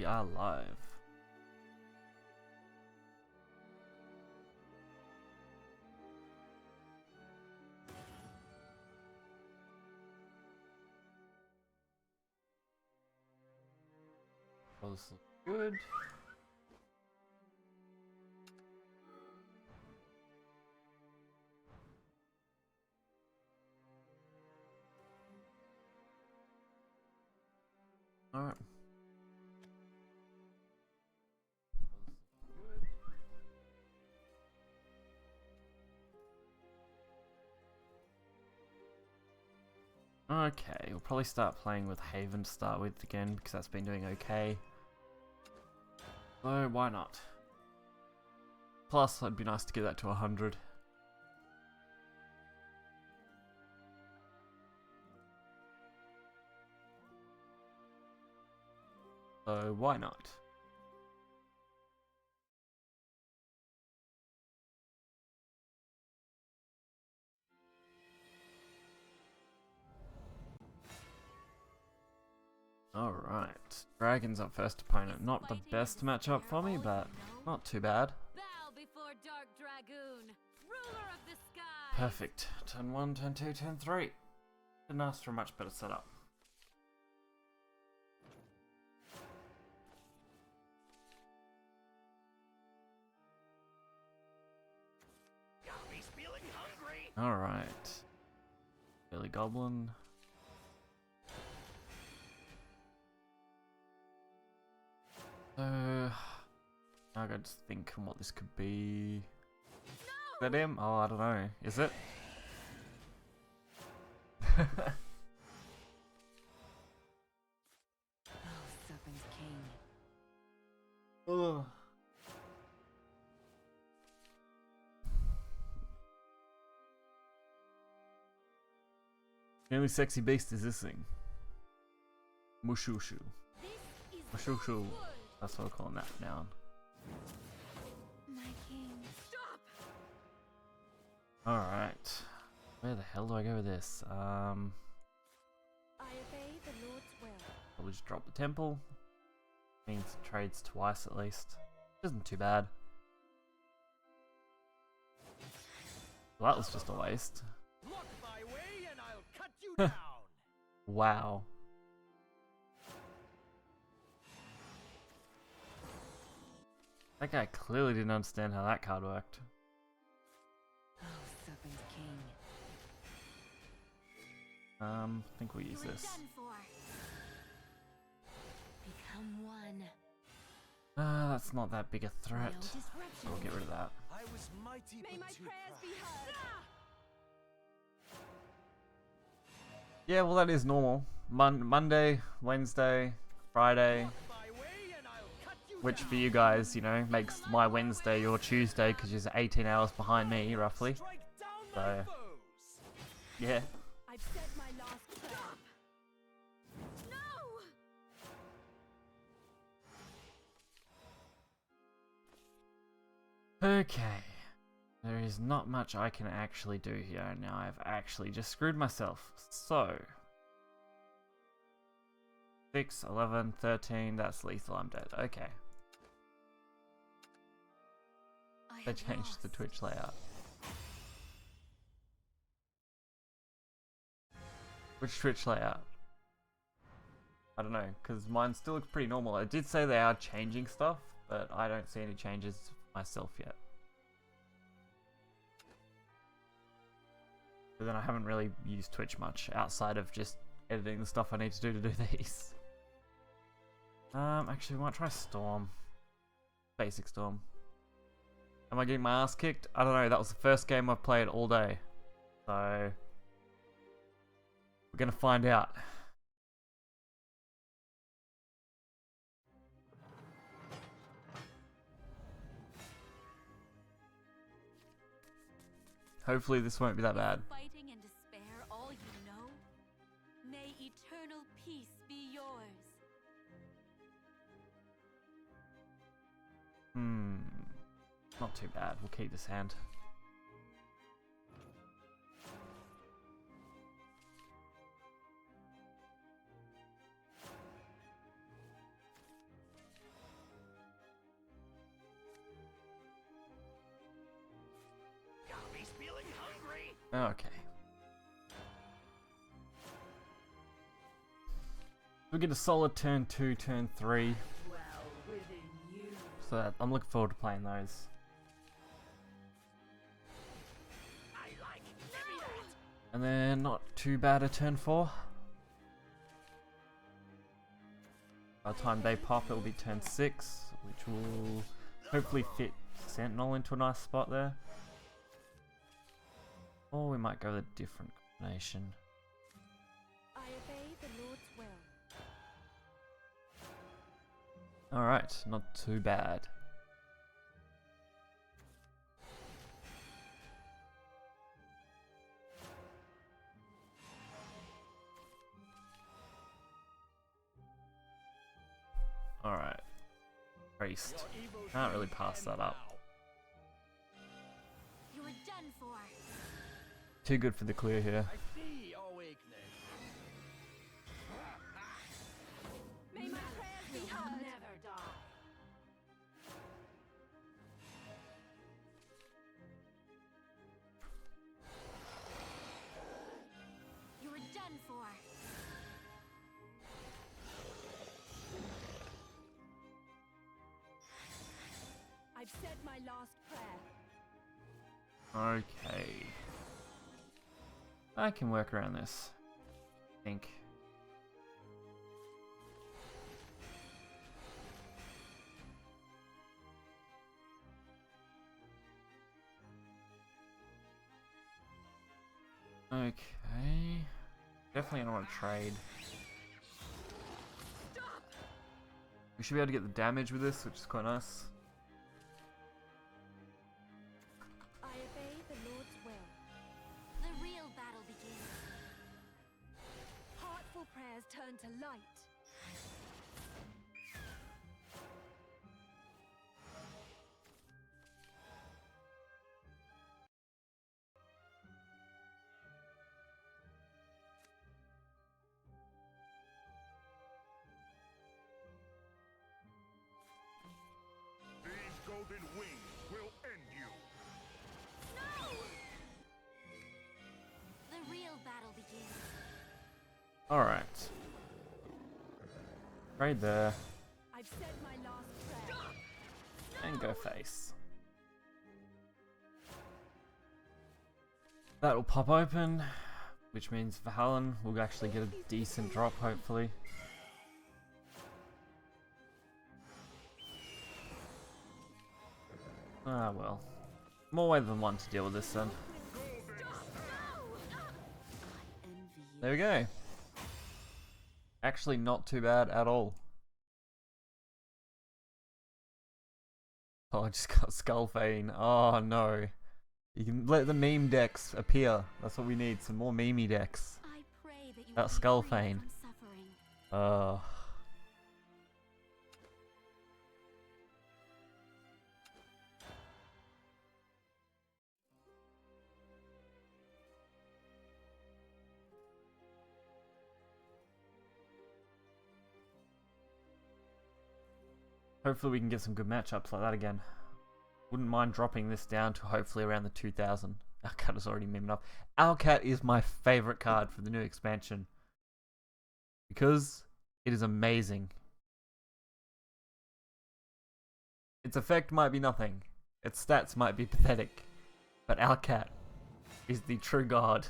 are live. Well, this looks good. Alright. Okay, we'll probably start playing with Haven to start with again because that's been doing okay. So why not? Plus, it'd be nice to get that to 100. So why not? Alright, Dragon's up first opponent. Not the best matchup for me, but not too bad. Perfect. Turn 1, turn 2, turn 3. Didn't ask for a much better setup. Alright. Billy Goblin. So, now I gotta think on what this could be. Is that him? Oh, I don't know. Is it? Oh. The only sexy beast is this thing. Mushushu. Mushushu. That's what I'm calling that now. Alright. Where the hell do I go with this? I obey the Lord's will. Probably just drop the temple. Means it trades twice at least. Isn't too bad. Well, that was just a waste. Block my way and I'll cut you down. Wow. That guy clearly didn't understand how that card worked. I think we'll use this. That's not that big a threat. So we'll get rid of that. I was mighty, May my prayers be heard. Yeah, well that is normal. Monday, Wednesday, Friday. Which for you guys, you know, makes my Wednesday your Tuesday because you're 18 hours behind me, roughly. So, yeah. I've said my last prayer. No! Okay. There is not much I can actually do here. Now I've actually just screwed myself. So, 6, 11, 13, that's lethal, I'm dead. Okay. They changed the Twitch layout. Which Twitch layout? I don't know, because mine still looks pretty normal. I did say they are changing stuff, but I don't see any changes myself yet. But then I haven't really used Twitch much outside of just editing the stuff I need to do these. Actually, we might try Storm. Basic Storm. Am I getting my ass kicked? I don't know, that was the first game I've played all day. So, we're gonna find out. Hopefully this won't be that bad. Fighting and despair, all you know? May eternal peace be yours. Not too bad. We'll keep this hand. Okay. We get a solid turn 2, turn 3. So I'm looking forward to playing those. And then not too bad a turn 4. By the time they pop, it'll be turn 6, which will hopefully fit Sentinel into a nice spot there. Or we might go with a different combination. I obey the Lord's will. Alright, not too bad. Alright. Priest. Can't really pass that up. You are done for. Too good for the clear here. I see your weakness. May my prayers be heard. Never die. You are done for. I've said my last prayer. Okay. I can work around this, I think. Okay. Definitely don't want to trade. We should be able to get the damage with this, which is quite nice. I obey the Lord's will. The real battle begins. Heartful prayers turn to light. These golden wings will end you. No! The real battle begins. Alright. Right there. I've said my last prayer. And go face. That'll pop open, which means Valhalla will actually get a decent drop, hopefully. Ah well. More way than one to deal with this then. There we go. Actually not too bad at all. Oh, I just got Skullfane. Oh no. You can let the meme decks appear. That's what we need, some more memey decks. I pray that you That will be free Skullfane. from suffering. Hopefully we can get some good matchups like that again. Wouldn't mind dropping this down to hopefully around the 2000. Our cat is already memed up. Our cat is my favorite card for the new expansion. Because it is amazing. Its effect might be nothing. Its stats might be pathetic. But our cat is the true god.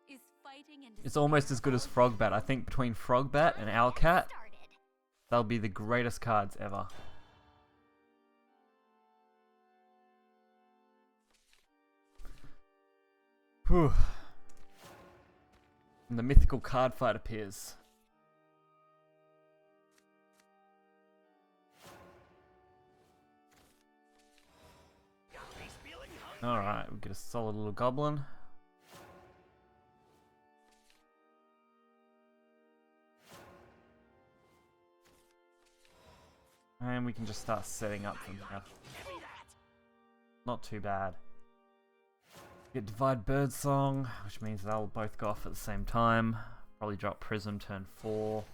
Is fighting and It's almost as good as Frogbat. I think between Frogbat and Owlcat, started. they'll be the greatest cards ever. Whew. And the mythical card fight appears. Alright, we get a solid little goblin. And we can just start setting up from here. Not too bad. Get Divide Birdsong, which means they'll both go off at the same time. Probably drop Prism turn 4.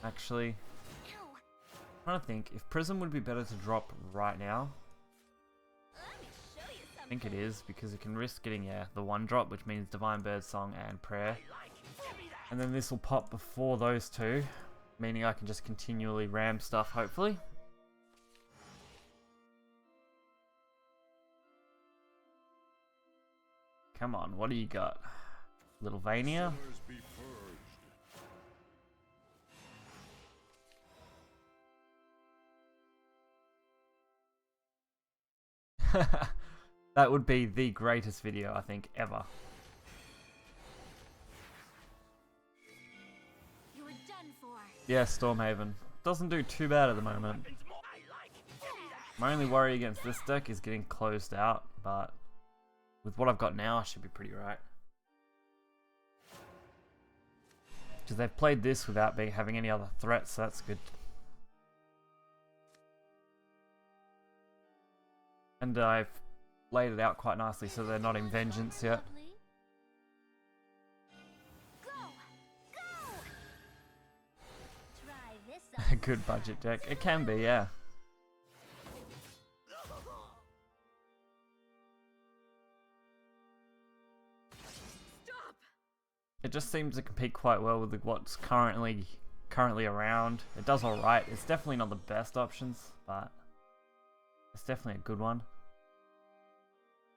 Actually, Ew. I'm trying to think if Prism would be better to drop right now. Let me show you I think it is, because you can risk getting, yeah, the 1-drop, which means Divine Birdsong and Prayer. And then this will pop before those two, meaning I can just continually ram stuff, hopefully. Come on, what do you got? Little Vania? Sinners be purged. That would be the greatest video, I think, ever. You're done for. Yeah, Stormhaven. Doesn't do too bad at the moment. My only worry against this deck is getting closed out, but with what I've got now, I should be pretty right. Because they've played this without having any other threats, so that's good. And I've laid it out quite nicely so they're not in Vengeance yet. Go! Go! Try this A good budget deck. It can be, yeah. Stop! It just seems to compete quite well with what's currently around. It does alright. It's definitely not the best options, but it's definitely a good one.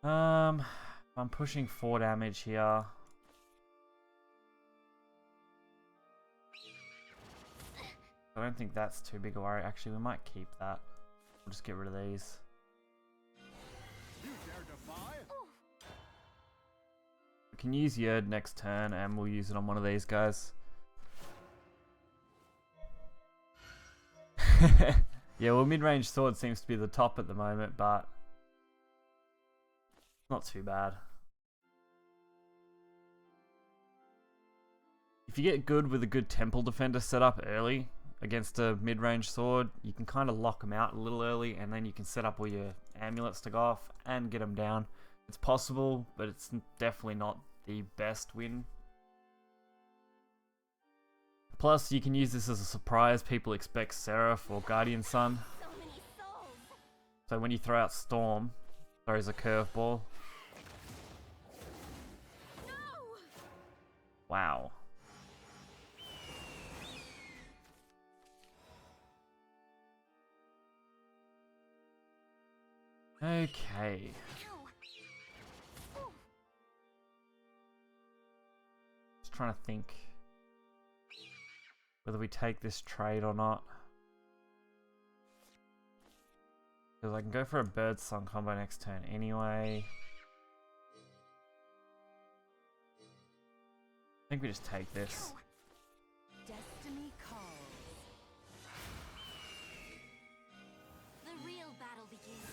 I'm pushing 4 damage here. I don't think that's too big a worry. Actually, we might keep that. We'll just get rid of these. You dare defy? We can use Yerd next turn, and we'll use it on one of these guys. Yeah, well, mid-range sword seems to be the top at the moment, but not too bad. If you get good with a good temple defender set up early against a mid-range sword, you can kind of lock them out a little early, and then you can set up all your amulets to go off and get them down. It's possible, but it's definitely not the best win. Plus, you can use this as a surprise. People expect Seraph or Guardian Sun. So many souls! So when you throw out Storm, throws a curveball. No! Wow. Okay. Ow. Ooh. Just trying to think whether we take this trade or not. Because I can go for a Birdsong combo next turn anyway. I think we just take this. Destiny calls. The real battle begins.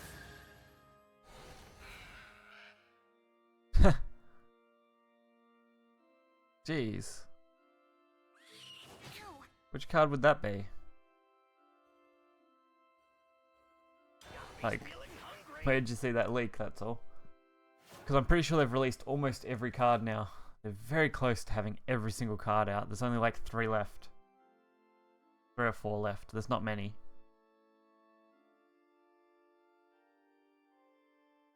Jeez. Ow. Which card would that be? Like, where did you see that leak, that's all? Because I'm pretty sure they've released almost every card now. They're very close to having every single card out. There's only like 3 left. 3 or 4 left. There's not many.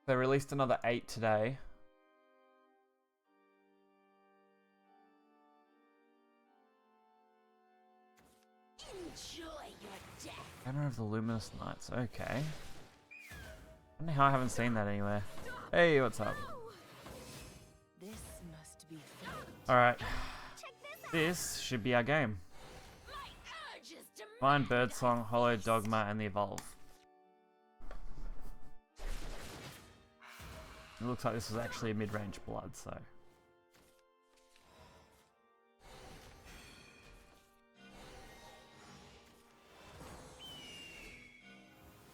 They released another 8 today. Enjoy your death. Banner of the Luminous Knights. Okay. I don't know how I haven't seen that anywhere. Hey, what's up? This must be fate. Alright. Check this out. This should be our game. My urges demand. Find Birdsong, Hollow Dogma, and the Evolve. It looks like this was actually a mid-range blood, so.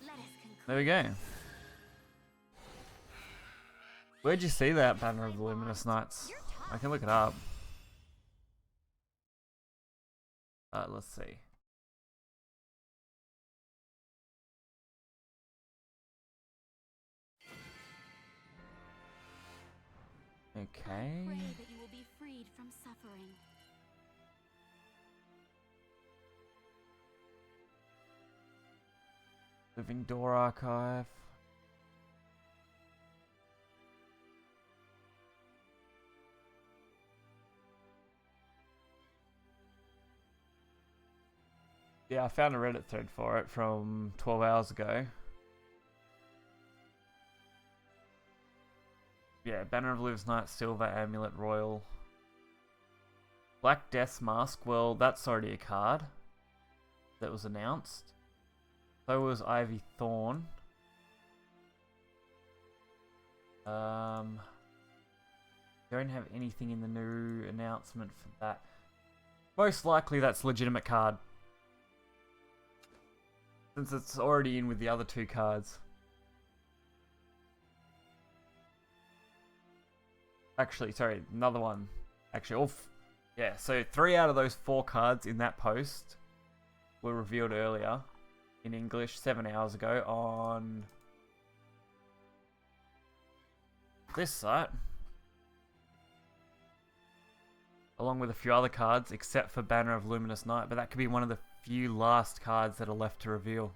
Let us conclude. There we go. Where'd you see that Banner of the Luminous Knights? I can look it up. Let's see. Okay. Pray that you will be freed from suffering. Living Door Archive. Yeah, I found a Reddit thread for it from 12 hours ago. Yeah, Banner of Luminous Night, Silver, Amulet, Royal. Black Death's Mask, well, that's already a card that was announced. So was Ivy Thorn. Don't have anything in the new announcement for that. Most likely that's a legitimate card, since it's already in with the other two cards. Actually, sorry, another one. Actually, yeah, so 3 out of those 4 cards in that post were revealed earlier in English 7 hours ago on this site, along with a few other cards, except for Banner of Luminous Night, but that could be one of the few last cards that are left to reveal.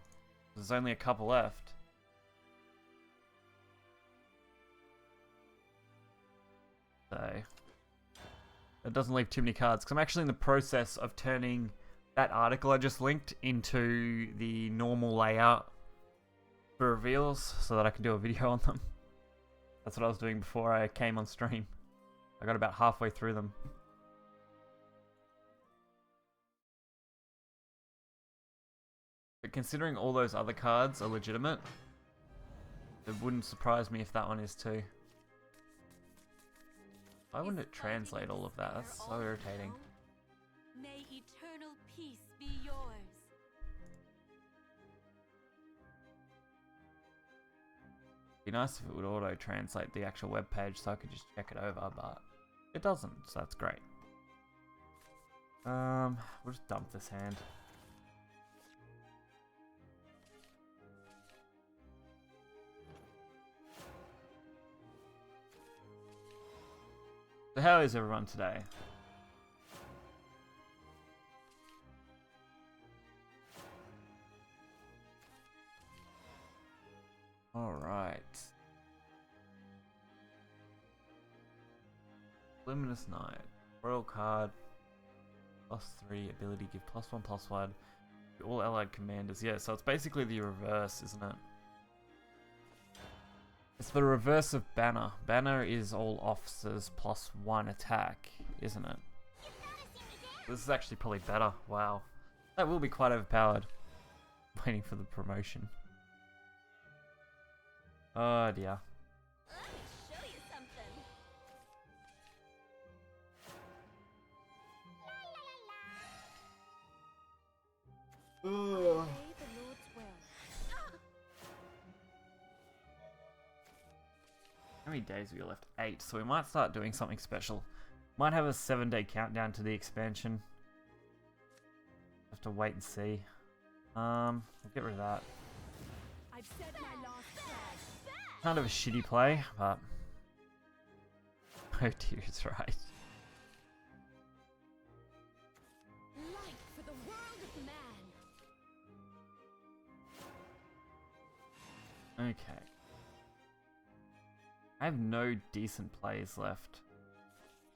There's only a couple left. So that doesn't leave too many cards, because I'm actually in the process of turning that article I just linked into the normal layout for reveals so that I can do a video on them. That's what I was doing before I came on stream. I got about halfway through them. But considering all those other cards are legitimate, it wouldn't surprise me if that one is too. Why wouldn't it translate all of that? That's so irritating. May eternal peace be yours. It'd be nice if it would auto-translate the actual web page so I could just check it over, but it doesn't, so that's great. We'll just dump this hand. So how is everyone today? Alright. Luminous Night. Royal card. +3 ability, give +1/+1 to all allied commanders. Yeah, so it's basically the reverse, isn't it? It's the reverse of Banner. Banner is all officers +1 attack, isn't it? This is actually probably better. Wow. That will be quite overpowered. Waiting for the promotion. Oh dear. Let me show you something. Obey the Lord's will. How many days have we left? 8, so we might start doing something special. Might have a 7-day countdown to the expansion. Have to wait and see. We'll get rid of that. I've said my last prayer. Kind of a shitty play, but oh dear, it's right. Light for the world of man. Okay. I have no decent plays left.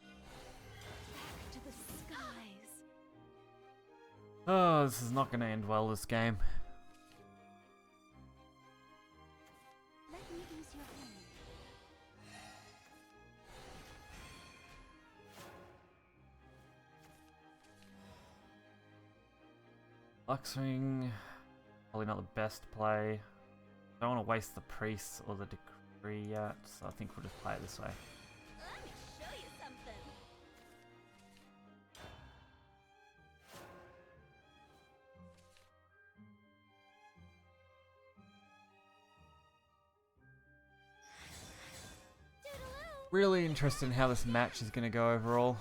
Back to the skies. Oh, this is not going to end well, this game. Let me ease your hand. Luxring, probably not the best play. Don't want to waste the priest or the decree yet, so I think we'll just play it this way. Let me show you something. Toodaloo. Really interested in how this match is going to go overall.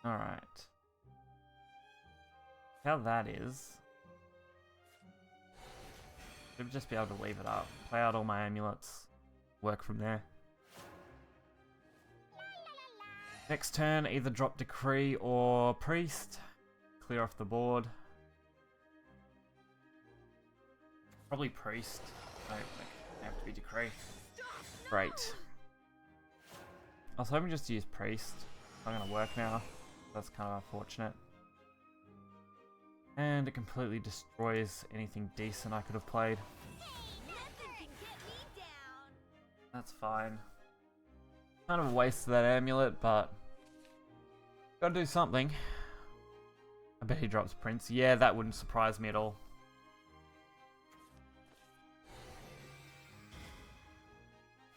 Alright. How that is, should just be able to leave it up. Play out all my amulets. Work from there. Next turn, either drop Decree or Priest. Clear off the board. Probably Priest. No, like, have to be Decree. Stop! No! Great. I was hoping just to use Priest. It's not going to work now. That's kind of unfortunate. And it completely destroys anything decent I could have played. That's fine. Kind of a waste of that amulet, but gotta do something. I bet he drops Prince. Yeah, that wouldn't surprise me at all.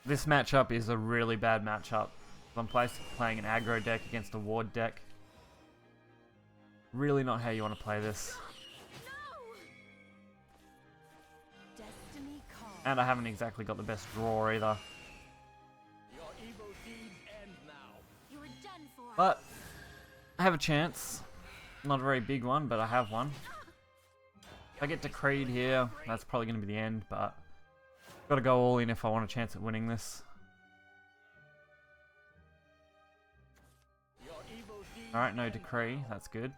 This matchup is a really bad matchup. I'm playing an aggro deck against a ward deck. Really not how you want to play this. And I haven't exactly got the best draw either. Your evil deeds end now. You are done for. But I have a chance. Not a very big one, but I have one. If I get decreed here, that's probably going to be the end, but got to go all in if I want a chance at winning this. Your evil deeds Alright, no end decree. now. That's good.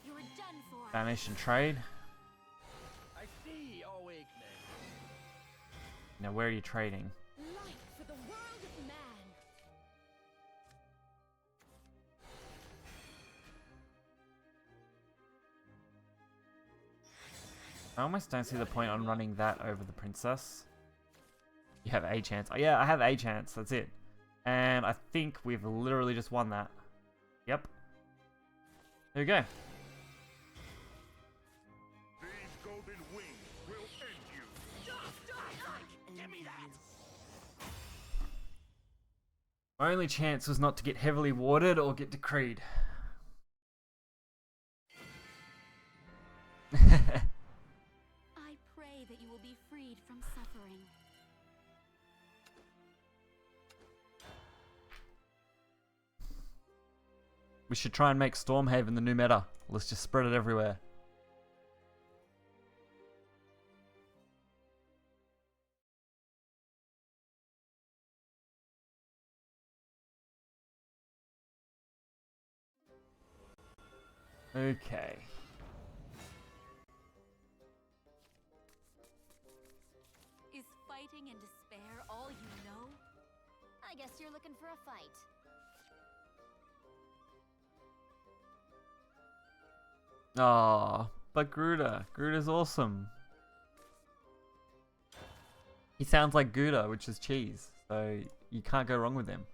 You are done for. Banish and trade. I see awakening. Now, where are you trading? Light for the world of man. I almost don't see the point on running that over the princess. You have a chance. Oh yeah, I have a chance. That's it. And I think we've literally just won that. Yep. There we go. These golden wings will end you. Give me that. My only chance was not to get heavily warded or get decreed. I pray that you will be freed from suffering. We should try and make Stormhaven the new meta. Let's just spread it everywhere. Okay. Is fighting and despair all you know? I guess you're looking for a fight. Aw, but Gruda. Gruda's awesome. He sounds like Gouda, which is cheese, so you can't go wrong with him.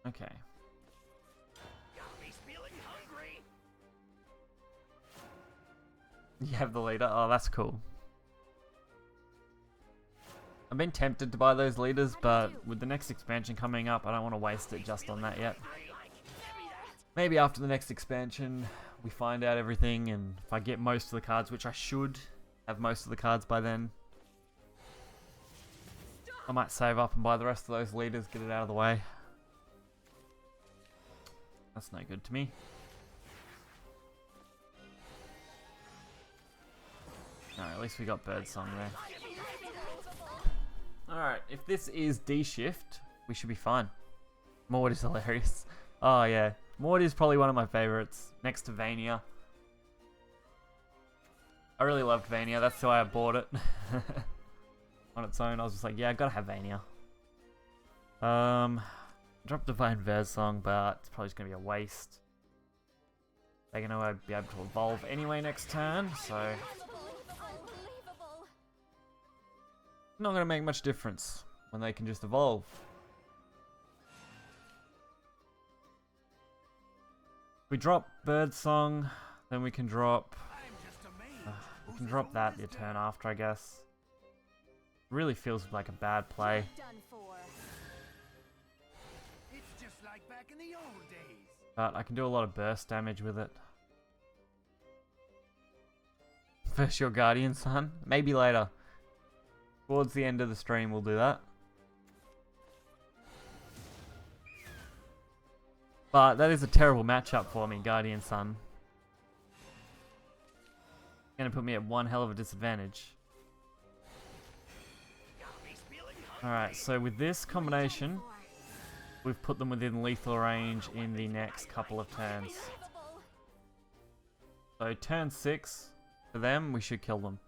Okay. Got me feeling hungry. You have the leader? Oh, that's cool. I've been tempted to buy those leaders, but with the next expansion coming up, I don't want to waste it just on that yet. Maybe after the next expansion, we find out everything, and if I get most of the cards, which I should have most of the cards by then, I might save up and buy the rest of those leaders, get it out of the way. That's no good to me. Alright, at least we got Birdsong there. Alright, if this is D-Shift, we should be fine. Maud is hilarious. Oh yeah, Maud is probably one of my favorites, next to Vania. I really loved Vania, that's why I bought it. On its own, I was just like, yeah, I gotta have Vania. Drop Divine Versong, but it's probably just gonna be a waste. They're gonna be able to evolve anyway next turn, so Unbelievable. not gonna make much difference when they can just evolve. If we drop Birdsong, then we can drop that the turn after, I guess. Really feels like a bad play. Done for. It's just like back in the old days. But I can do a lot of burst damage with it. First your Guardian Son? Maybe later. Towards the end of the stream we'll do that. But that is a terrible matchup for me, Guardian Sun. Gonna put me at one hell of a disadvantage. Got me feeling hungry. Alright, so with this combination, we've put them within lethal range in the next couple of turns. So turn 6 for them, we should kill them.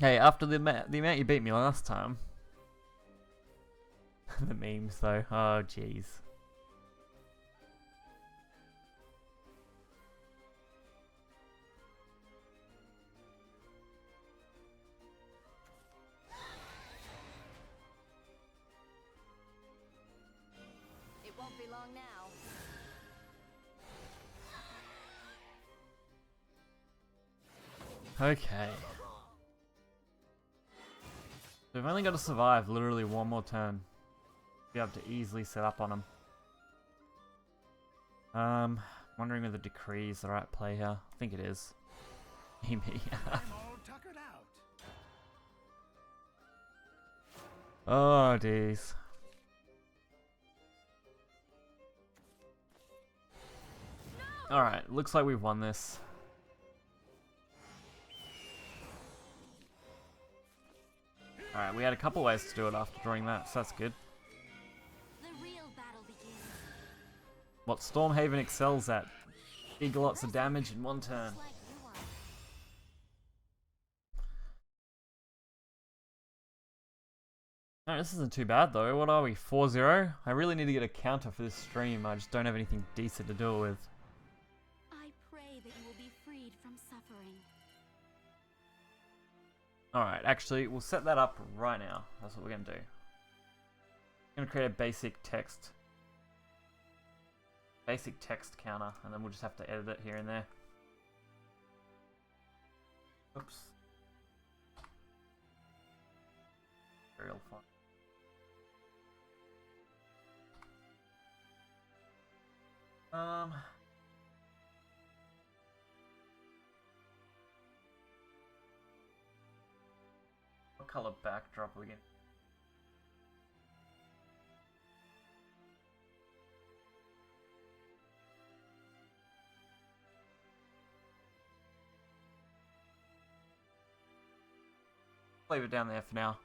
Hey, after the amount you beat me last time. The memes though, oh jeez. It won't be long now. Okay. We've only got to survive literally one more turn. Be able to easily set up on them. Wondering whether Decree is the right play here. I think it is. Me. I'm all tuckered out. Oh, jeez. Alright, looks like we've won this. Alright, we had a couple ways to do it after drawing that, so that's good. The real battle begins. What Stormhaven excels at. Big lots of damage in one turn. Like you are. No, this isn't too bad though. What are we? 4-0? I really need to get a counter for this stream. I just don't have anything decent to do it with. I pray that you will be freed from suffering. Alright, actually, we'll set that up right now. That's what we're going to do. I'm going to create a basic text counter, and then we'll just have to edit it here and there. Oops. Real fun. What color backdrop are we getting? Leave it down there for now.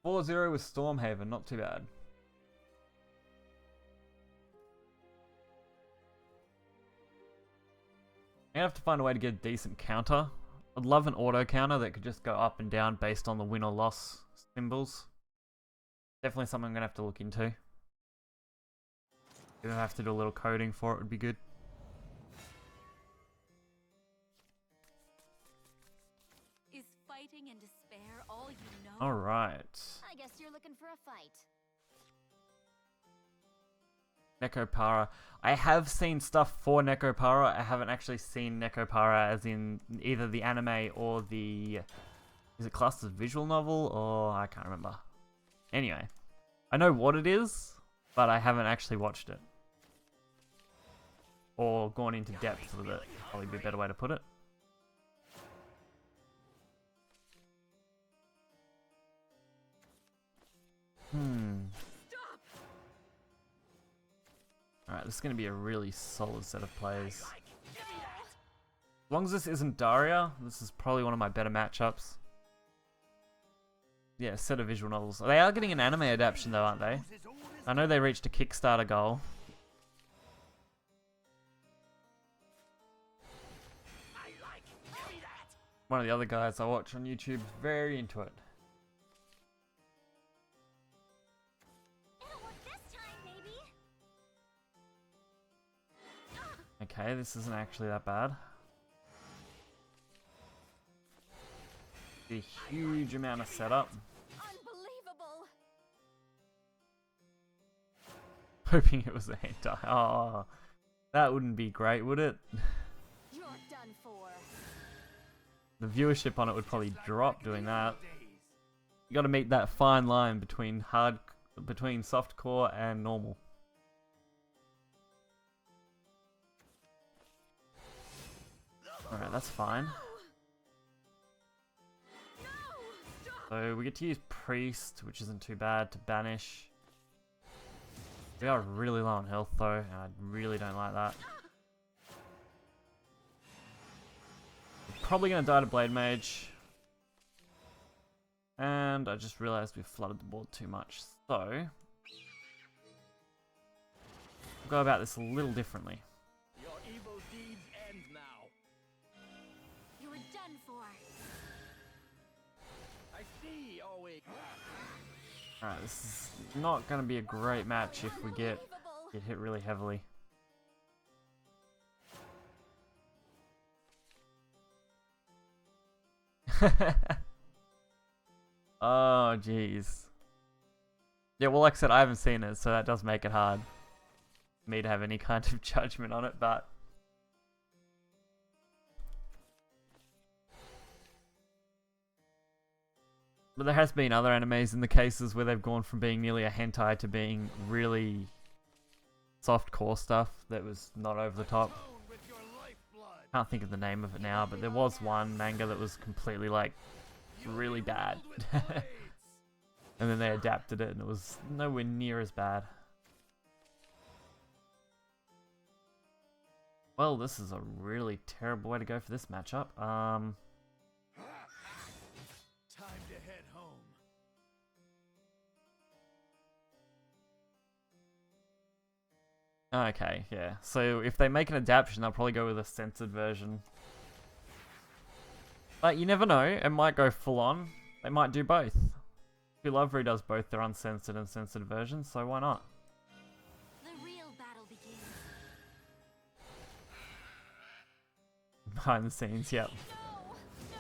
(4-0) with Stormhaven, not too bad. I have to find a way to get a decent counter. I'd love an auto counter that could just go up and down based on the win or loss symbols. Definitely something I'm gonna have to look into. If I have to do a little coding for it, would be good. Is fighting and despair all you know? Alright. I guess you're looking for a fight. Nekopara. I have seen stuff for Nekopara. I haven't actually seen Nekopara as in either the anime or the... Is it classed as visual novel? Or I can't remember. Anyway. I know what it is, but I haven't actually watched it. Or gone into depth with it. Probably be a better way to put it. Alright, this is going to be a really solid set of plays. As long as this isn't Daria, this is probably one of my better matchups. Yeah, a set of visual novels. They are getting an anime adaptation though, aren't they? I know they reached a Kickstarter goal. One of the other guys I watch on YouTube is very into it. It'll work this time, maybe. Okay, this isn't actually that bad. A huge amount of setup. Unbelievable. Hoping it was a hentai. Oh, that wouldn't be great, would it? You're done for. The viewership on it would probably drop doing that. You got to meet that fine line between softcore and normal. Alright, that's fine. So we get to use Priest, which isn't too bad, to banish. We are really low on health though, and I really don't like that. probably going to die to Blade Mage. And I just realized we've flooded the board too much. So, we'll go about this a little differently. Your evil deeds end now. You're done for. I see, always. Alright, this is not going to be a great match if we get hit really heavily. Oh, jeez. Yeah, well, like I said, I haven't seen it, so that does make it hard for me to have any kind of judgment on it, but... But there has been other animes in the cases where they've gone from being nearly a hentai to being really soft core stuff that was not over the top. Can't think of the name of it now, but there was one manga that was completely like really bad. And then they adapted it and it was nowhere near as bad. Well, this is a really terrible way to go for this matchup. Time to head home. Okay, yeah. So if they make an adaptation, they'll probably go with a censored version. But you never know, it might go full on. They might do both. Lovely does both their uncensored and censored versions, so why not? The real battle begins. Behind the scenes, yep. No,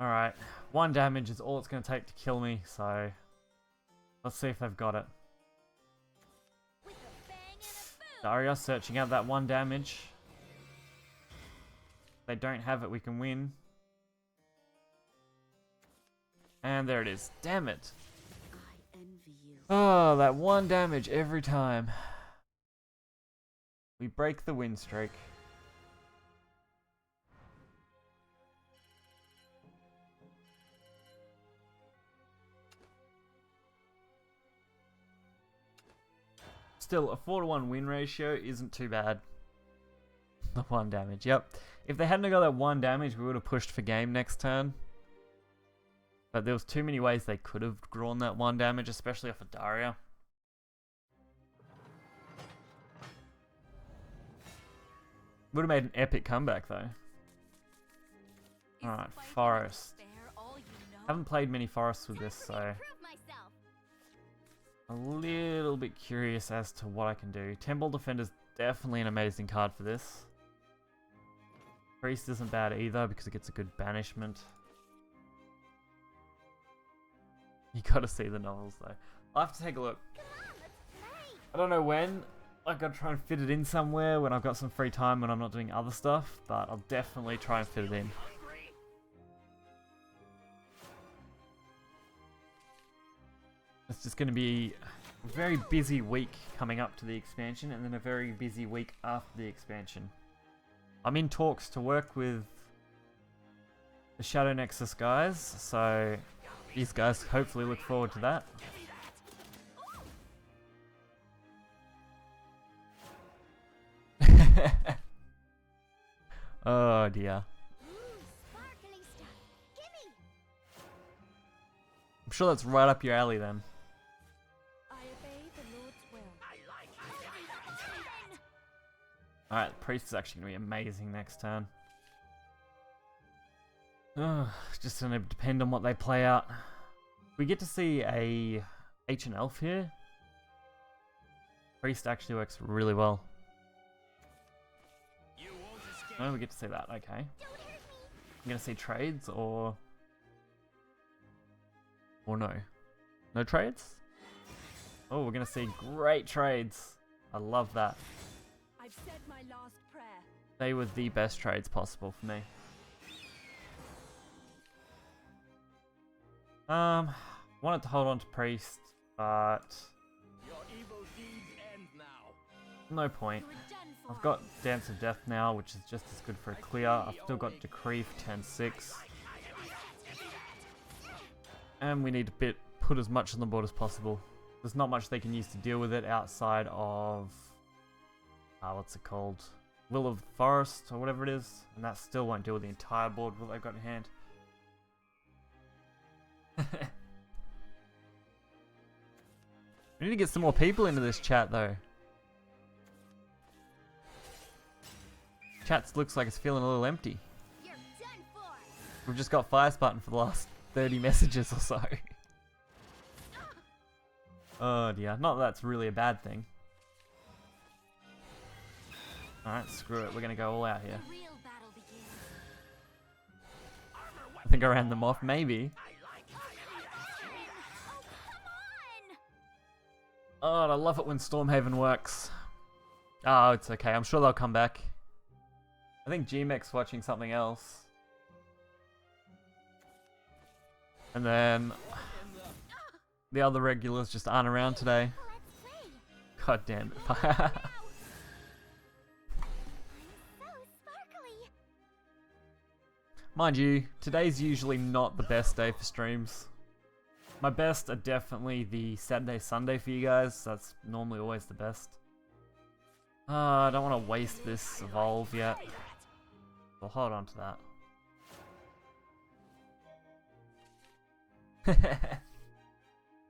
no. Alright, 1 damage is all it's going to take to kill me, so let's see if they've got it. With a bang and a boom. Daria searching out that 1 damage. If they don't have it, we can win. And there it is. Damn it. I envy you. Oh, that 1 damage every time. We break the win streak. Still, a 4-to-1 win ratio isn't too bad. The 1 damage, yep. If they hadn't got that 1 damage, we would have pushed for game next turn. But there was too many ways they could have drawn that 1 damage, especially off of Daria. Would have made an epic comeback though. Alright, Forest. Haven't played many forests with this, so a little bit curious as to what I can do. Temple Defender's definitely an amazing card for this. Priest isn't bad either because it gets a good banishment. You gotta see the novels though. I'll have to take a look. I don't know when. I gotta try and fit it in somewhere when I've got some free time when I'm not doing other stuff, but I'll definitely try and fit it in. It's just gonna be a very busy week coming up to the expansion and then a very busy week after the expansion. I'm in talks to work with the Shadow Nexus guys, so these guys hopefully look forward to that. Oh dear. I'm sure that's right up your alley then. I obey the Lord's will. Alright, the priest is actually going to be amazing next turn. Just going to depend on what they play out. We get to see a ancient elf here. Priest actually works really well. Oh, we get to see that, okay. I'm going to see trades or no. No trades? Oh, we're going to see great trades. I love that. I've said my last prayer. They were the best trades possible for me. Wanted to hold on to Priest, but Your evil deeds end now. no point. You're done for. I've got Dance of Death now, which is just as good for a clear. I've still got Decree for turn 6. And we need to put as much on the board as possible. There's not much they can use to deal with it outside of... what's it called? Will of the Forest or whatever it is, and that still won't deal with the entire board what they've got in hand. We need to get some more people into this chat though. Chat looks like it's feeling a little empty. You're done for. We've just got Fire Spartan for the last 30 messages or so. Oh dear, not that that's really a bad thing. Alright, screw it, we're gonna go all out here. The real battle begins. I think I ran them off, maybe. Oh, Oh, I love it when Stormhaven works. Oh, it's okay, I'm sure they'll come back. I think GMEC's watching something else. And then the other regulars just aren't around today. let's play. God damn it. I'm so sparkly. Mind you, today's usually not the best day for streams. My best are definitely the Saturday, Sunday for you guys. That's normally always the best. I don't want to waste this evolve yet. We'll hold on to that.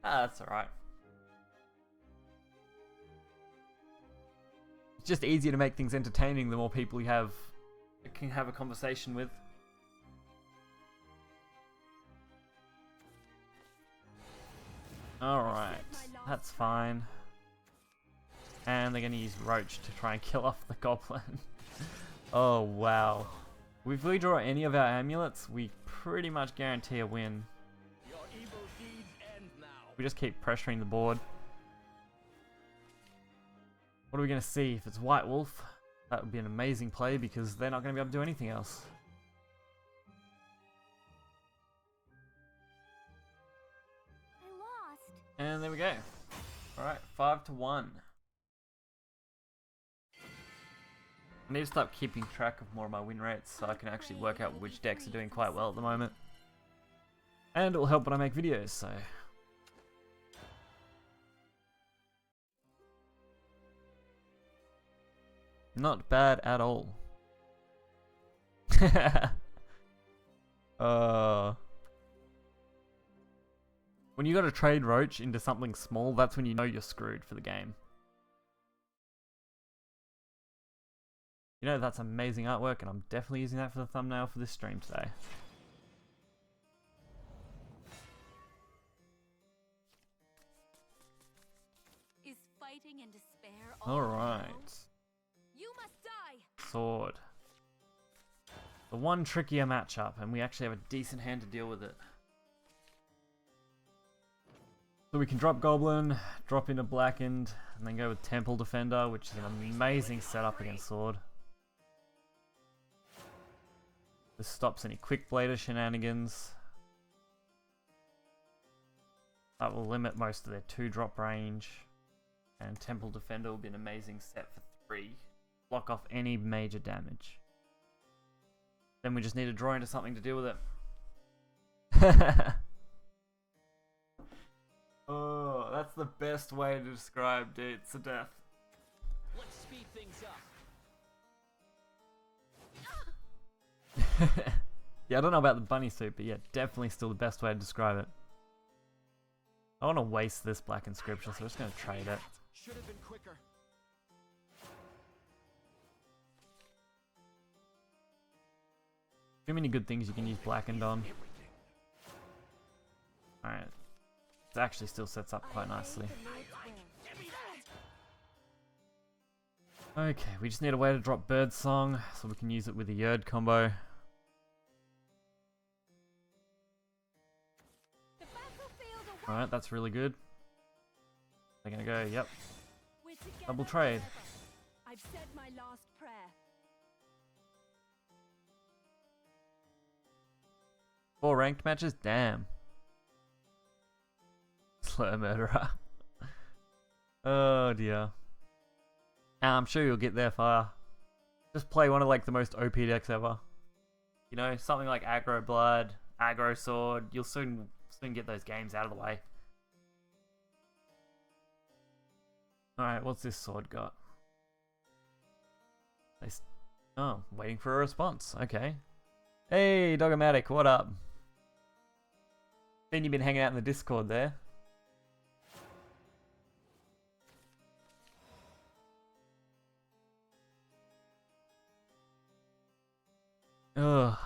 That's alright. It's just easier to make things entertaining the more people you have can have a conversation with. Alright, that's fine. And they're gonna use Roach to try and kill off the goblin. Oh wow. If we draw any of our amulets, we pretty much guarantee a win. Your evil deeds end now. We just keep pressuring the board. What are we gonna see? If it's White Wolf, that would be an amazing play because they're not gonna be able to do anything else. I lost. And there we go. Alright, 5-1. I need to start keeping track of more of my win rates so I can actually work out which decks are doing quite well at the moment. And it will help when I make videos, so... Not bad at all. When you gotta trade Roach into something small, that's when you know you're screwed for the game. You know, that's amazing artwork, and I'm definitely using that for the thumbnail for this stream today. Is fighting and despair all Alright. you must die. Sword. The one trickier matchup, and we actually have a decent hand to deal with it. So we can drop Goblin, drop into Blackened, and then go with Temple Defender, which is an amazing setup against Sword. This stops any Quick Blader shenanigans. That will limit most of their 2-drop range. And Temple Defender will be an amazing set for 3. Block off any major damage. Then we just need to draw into something to deal with it. Oh, that's the best way to describe Dates to Death. Let's speed things up. Yeah, I don't know about the bunny suit, but yeah, definitely still the best way to describe it. I want to waste this black inscription, so I'm just going to trade it. Should have been quicker. Too many good things you can use blackened on. Alright. It actually still sets up quite nicely. Okay, we just need a way to drop Birdsong, so we can use it with the Yerd combo. Alright, that's really good. They're gonna go, yep. Double trade. I've said my last prayer. 4 ranked matches? Damn. Slow murderer. Oh dear. I'm sure you'll get there far. Just play one of like the most OP decks ever. You know, something like Aggro Blood, Aggro Sword. You'll soon get those games out of the way. Alright, what's this sword got? Oh, waiting for a response. Okay. Hey, Dogomatic, what up? Seen you been hanging out in the Discord there. Ugh.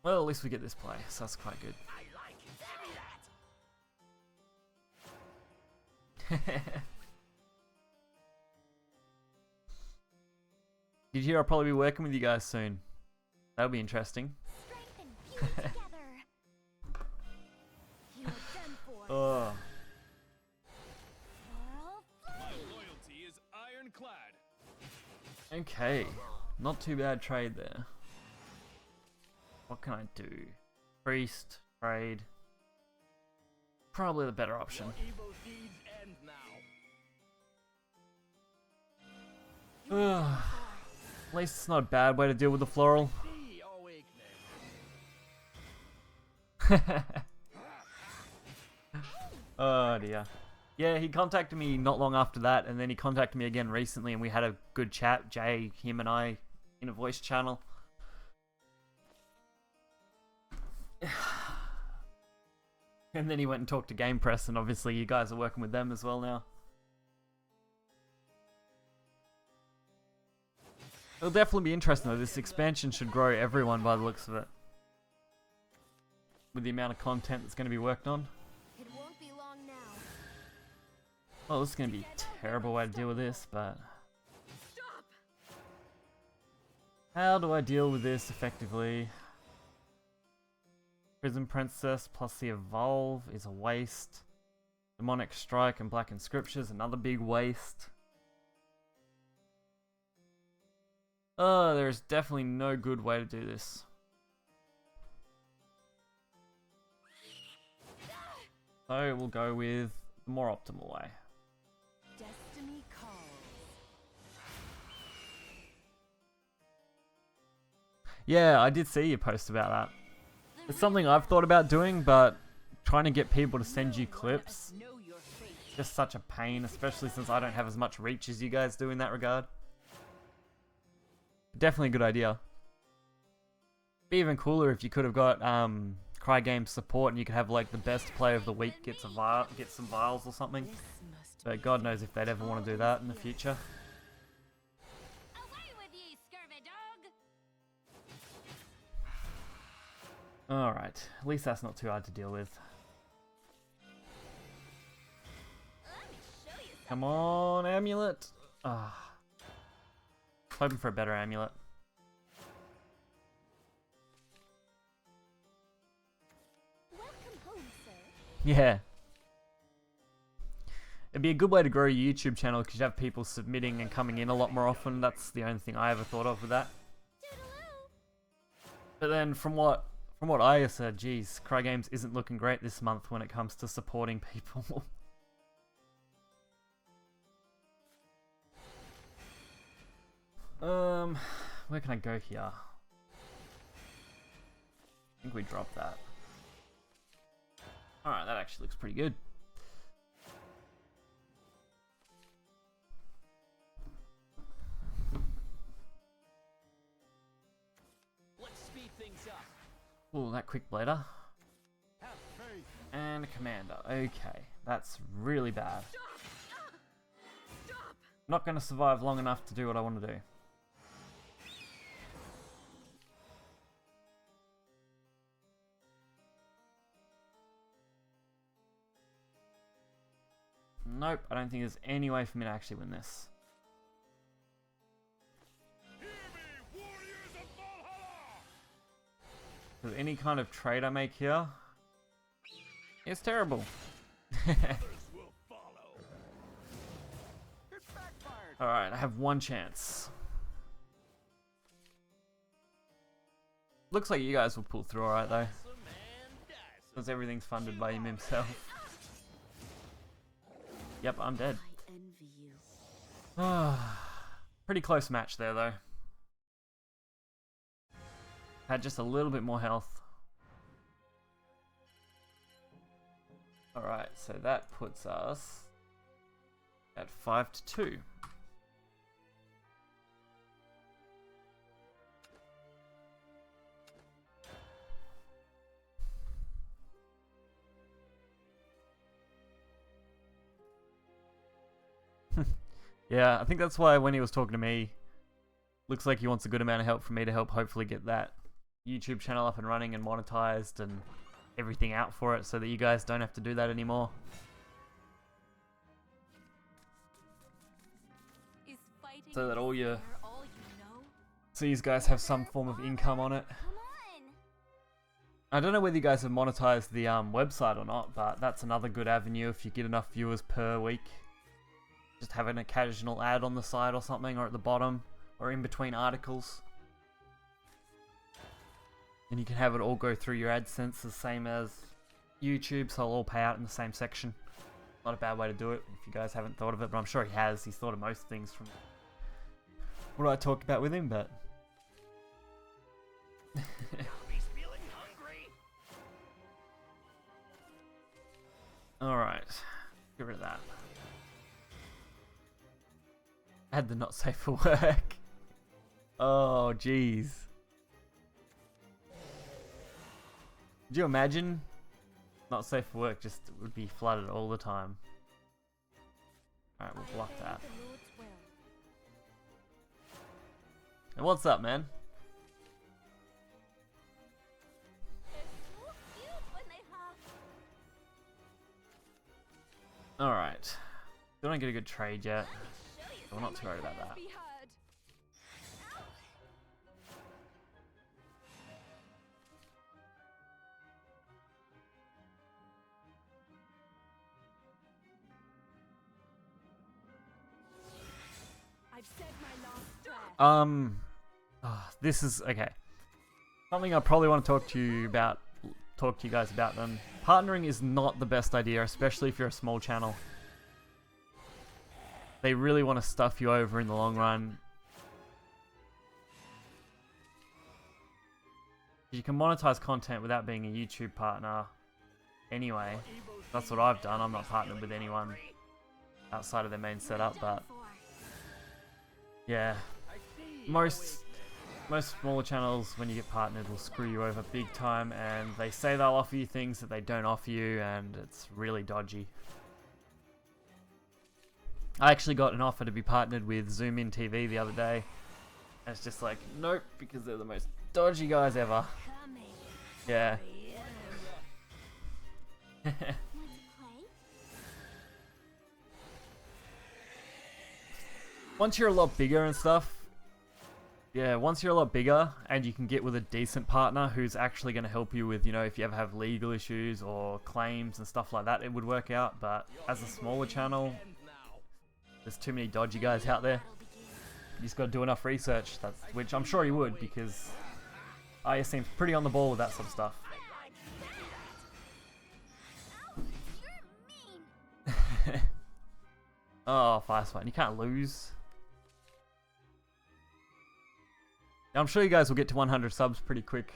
Well, at least we get this play, so that's quite good. I like it. Give me that. Did you hear I'll probably be working with you guys soon? That'll be interesting. Strength and beauty together. You are done for. Oh. Coral My flame. loyalty is ironclad. Okay. Not too bad trade there. What can I do? Priest, trade. Probably the better option. Your evil deeds end now. Ugh. At least it's not a bad way to deal with the floral. The awakening. Oh dear. Yeah, he contacted me not long after that, and then he contacted me again recently, and we had a good chat, Jay, him and I, in a voice channel. And then he went and talked to Game Press, and obviously you guys are working with them as well now. It'll definitely be interesting though. This expansion should grow everyone by the looks of it. With the amount of content that's going to be worked on. It won't be long now. Well, this is going to be a terrible way to deal with this, but... Stop! How do I deal with this effectively? Prison Princess plus the Evolve is a waste. Demonic Strike and Blackened Scriptures, another big waste. Oh, there's definitely no good way to do this. So we'll go with the more optimal way. Destiny calls. Yeah, I did see your post about that. It's something I've thought about doing, but trying to get people to send you clips, Know your fate. just such a pain, especially since I don't have as much reach as you guys do in that regard. Definitely a good idea. Be even cooler if you could have got Cry Games support and you could have like the best player of the week get some vials or something. This must But God knows if they'd ever want to do that in the future. Away with ye, scurvy dog. Alright, at least that's not too hard to deal with. Let me show you something. Come on, amulet! Ah. Hoping for a better amulet. Welcome home, sir. Yeah. It'd be a good way to grow your YouTube channel because you have people submitting and coming in a lot more often. That's the only thing I ever thought of with that. Toodaloo. But then from what I said, geez, Crygames isn't looking great this month when it comes to supporting people. Where can I go here? I think we dropped that. Alright, that actually looks pretty good. Let's speed things up. Ooh, that quick blader. Have faith. And a commander. Okay, that's really bad. Stop! Not going to survive long enough to do what I want to do. Nope, I don't think there's any way for me to actually win this. Hear me, warriors of Valhalla! Because any kind of trade I make here is terrible. Others will follow. It's backfired. Alright, I have one chance. Looks like you guys will pull through alright though. Some and dazzle. Because everything's funded by him himself. Yep, I'm dead. I envy you. Pretty close match there though. Had just a little bit more health. Alright, so that puts us at 5-2. Yeah, I think that's why when he was talking to me, looks like he wants a good amount of help from me to help hopefully get that YouTube channel up and running and monetized and everything out for it so that you guys don't have to do that anymore. Is fighting So that all your... fair all you know? So you guys have some form of income on it. Come on. I don't know whether you guys have monetized the website or not, but that's another good avenue if you get enough viewers per week. Just have an occasional ad on the side or something, or at the bottom, or in between articles. And you can have it all go through your AdSense the same as YouTube, so it'll all pay out in the same section. Not a bad way to do it if you guys haven't thought of it, but I'm sure he has. He's thought of most things from what I talked about with him, but... He's feeling hungry. Alright, get rid of that. Add the not safe for work. Oh, jeez. Could you imagine? Not safe for work just would be flooded all the time. Alright, we'll block that. The Lord's will. And what's up, man? They're so cute when they have. Alright. Still don't get a good trade yet. Show you I'm not too worried about that. Be heard. I've said my last prayer. This is okay. Something I probably want to talk to you guys about then. Partnering is not the best idea, especially if you're a small channel. They really want to stuff you over in the long run. You can monetize content without being a YouTube partner anyway. That's what I've done. I'm not partnered with anyone outside of their main setup, but yeah, most smaller channels, when you get partnered, will screw you over big time, and they say they'll offer you things that they don't offer you, and it's really dodgy. I actually got an offer to be partnered with Zoom In TV the other day, and it's just like, nope, because they're the most dodgy guys ever. Coming. Yeah. Want to play? Once you're a lot bigger and stuff, yeah, once you're a lot bigger and you can get with a decent partner who's actually going to help you with, you know, if you ever have legal issues or claims and stuff like that, it would work out. But as a smaller channel, there's too many dodgy guys out there. You just got to do enough research, which I'm sure you would, because IS seems pretty on the ball with that sort of stuff. You're mean. Oh, fast one. You can't lose. Now, I'm sure you guys will get to 100 subs pretty quick.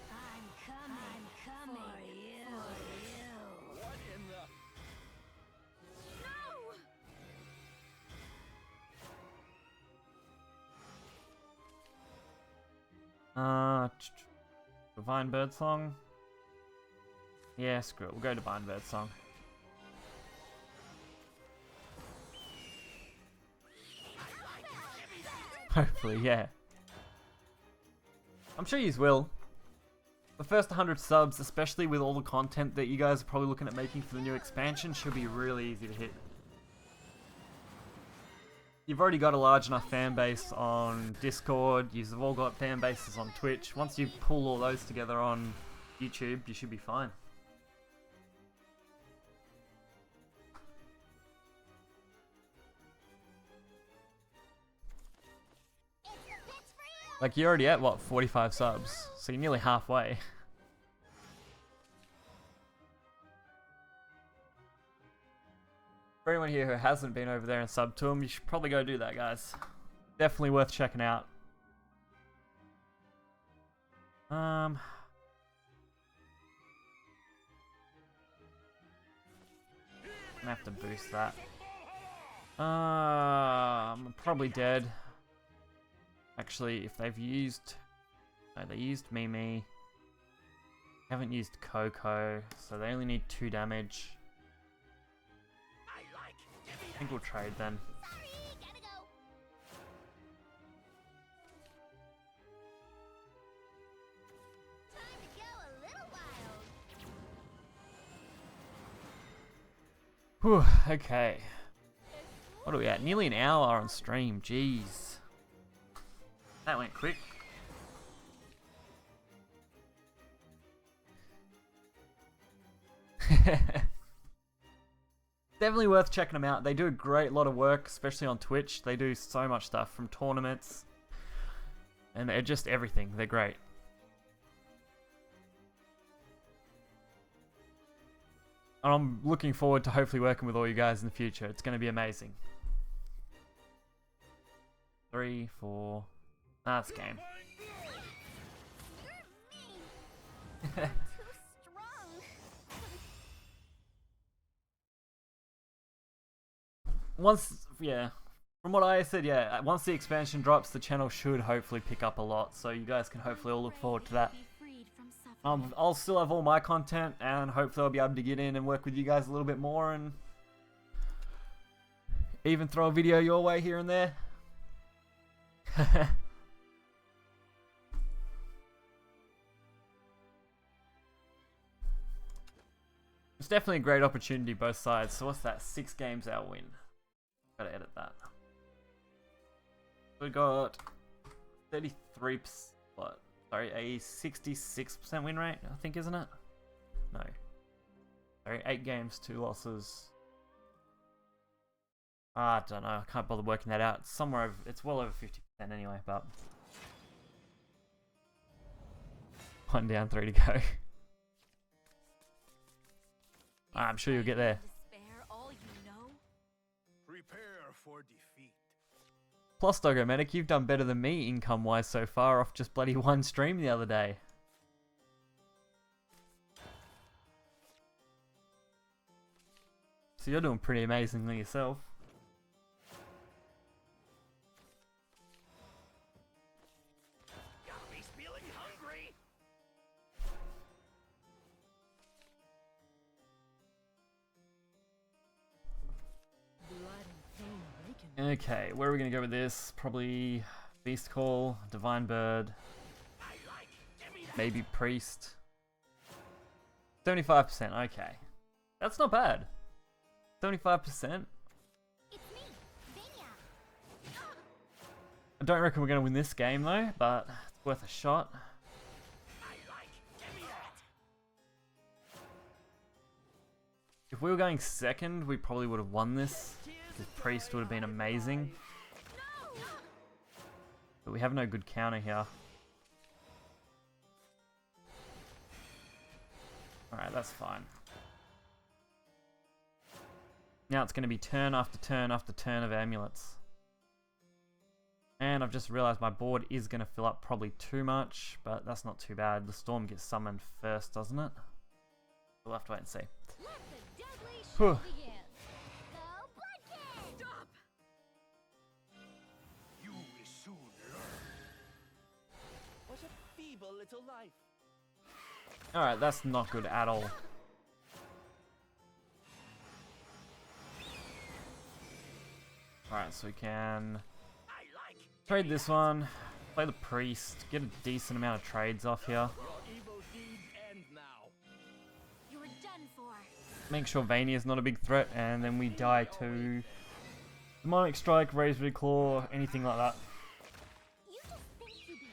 I'm coming for you. What in the... Divine Birdsong. Yeah, screw it. We'll go Divine Birdsong. Hopefully, yeah. I'm sure you will. The first 100 subs, especially with all the content that you guys are probably looking at making for the new expansion, should be really easy to hit. You've already got a large enough fan base on Discord, you've all got fan bases on Twitch. Once you pull all those together on YouTube, you should be fine. Like, you're already at, what, 45 subs? So you're nearly halfway. For anyone here who hasn't been over there and subbed to him, you should probably go do that, guys. Definitely worth checking out. I'm gonna have to boost that. I'm probably dead. Actually, if they've used... No, they used Mimi. Haven't used Coco, so they only need 2 damage. I think we'll trade then. Sorry, gotta go. Time to go a little wild. Whew, okay. What are we at? Nearly an hour on stream, jeez. That went quick. Definitely worth checking them out. They do a great lot of work, especially on Twitch. They do so much stuff from tournaments and they're just everything. They're great. And I'm looking forward to hopefully working with all you guys in the future. It's going to be amazing. 3, 4. That's game. You're mean. Too strong. Yeah, from what I said, yeah, once the expansion drops, the channel should hopefully pick up a lot. So you guys can hopefully all look forward to that. Be freed from suffering. I'll still have all my content, and hopefully I'll be able to get in and work with you guys a little bit more, and even throw a video your way here and there. It's definitely a great opportunity both sides. So what's that? 6 games our win. Gotta edit that. We got 33%. What? Sorry, a 66% win rate, I think, isn't it? No. Sorry, 8 games, 2 losses. I don't know. I can't bother working that out. It's somewhere over, it's well over 50% anyway, but 1 down, 3 to go. I'm sure you'll get there. Despair all you know? Prepare for defeat. Plus, Dogomedic, you've done better than me income-wise so far off just bloody 1 stream the other day. So you're doing pretty amazingly yourself. Got me feeling hungry. Okay, where are we going to go with this? Probably Beast Call, Divine Bird, maybe Priest. 75%, okay. That's not bad. 75%? It's me, Vania. I don't reckon we're going to win this game though, but it's worth a shot. If we were going second, we probably would have won this. Because Priest would have been amazing. But we have no good counter here. Alright, that's fine. Now it's going to be turn after turn after turn of amulets. And I've just realised my board is going to fill up probably too much, but that's not too bad. The storm gets summoned first, doesn't it? We'll have to wait and see. Let the deadly Whew. show begin. Go Bloodkin! Stop! You will soon learn. What a feeble little life. Alright, that's not good at all. Alright, so we can trade this one, play the Priest, get a decent amount of trades off here. Your evil deeds end now. You're done for. Make sure Vania is not a big threat, and then we die to Demonic Strike, Razor Claw, anything like that. You just think you'd be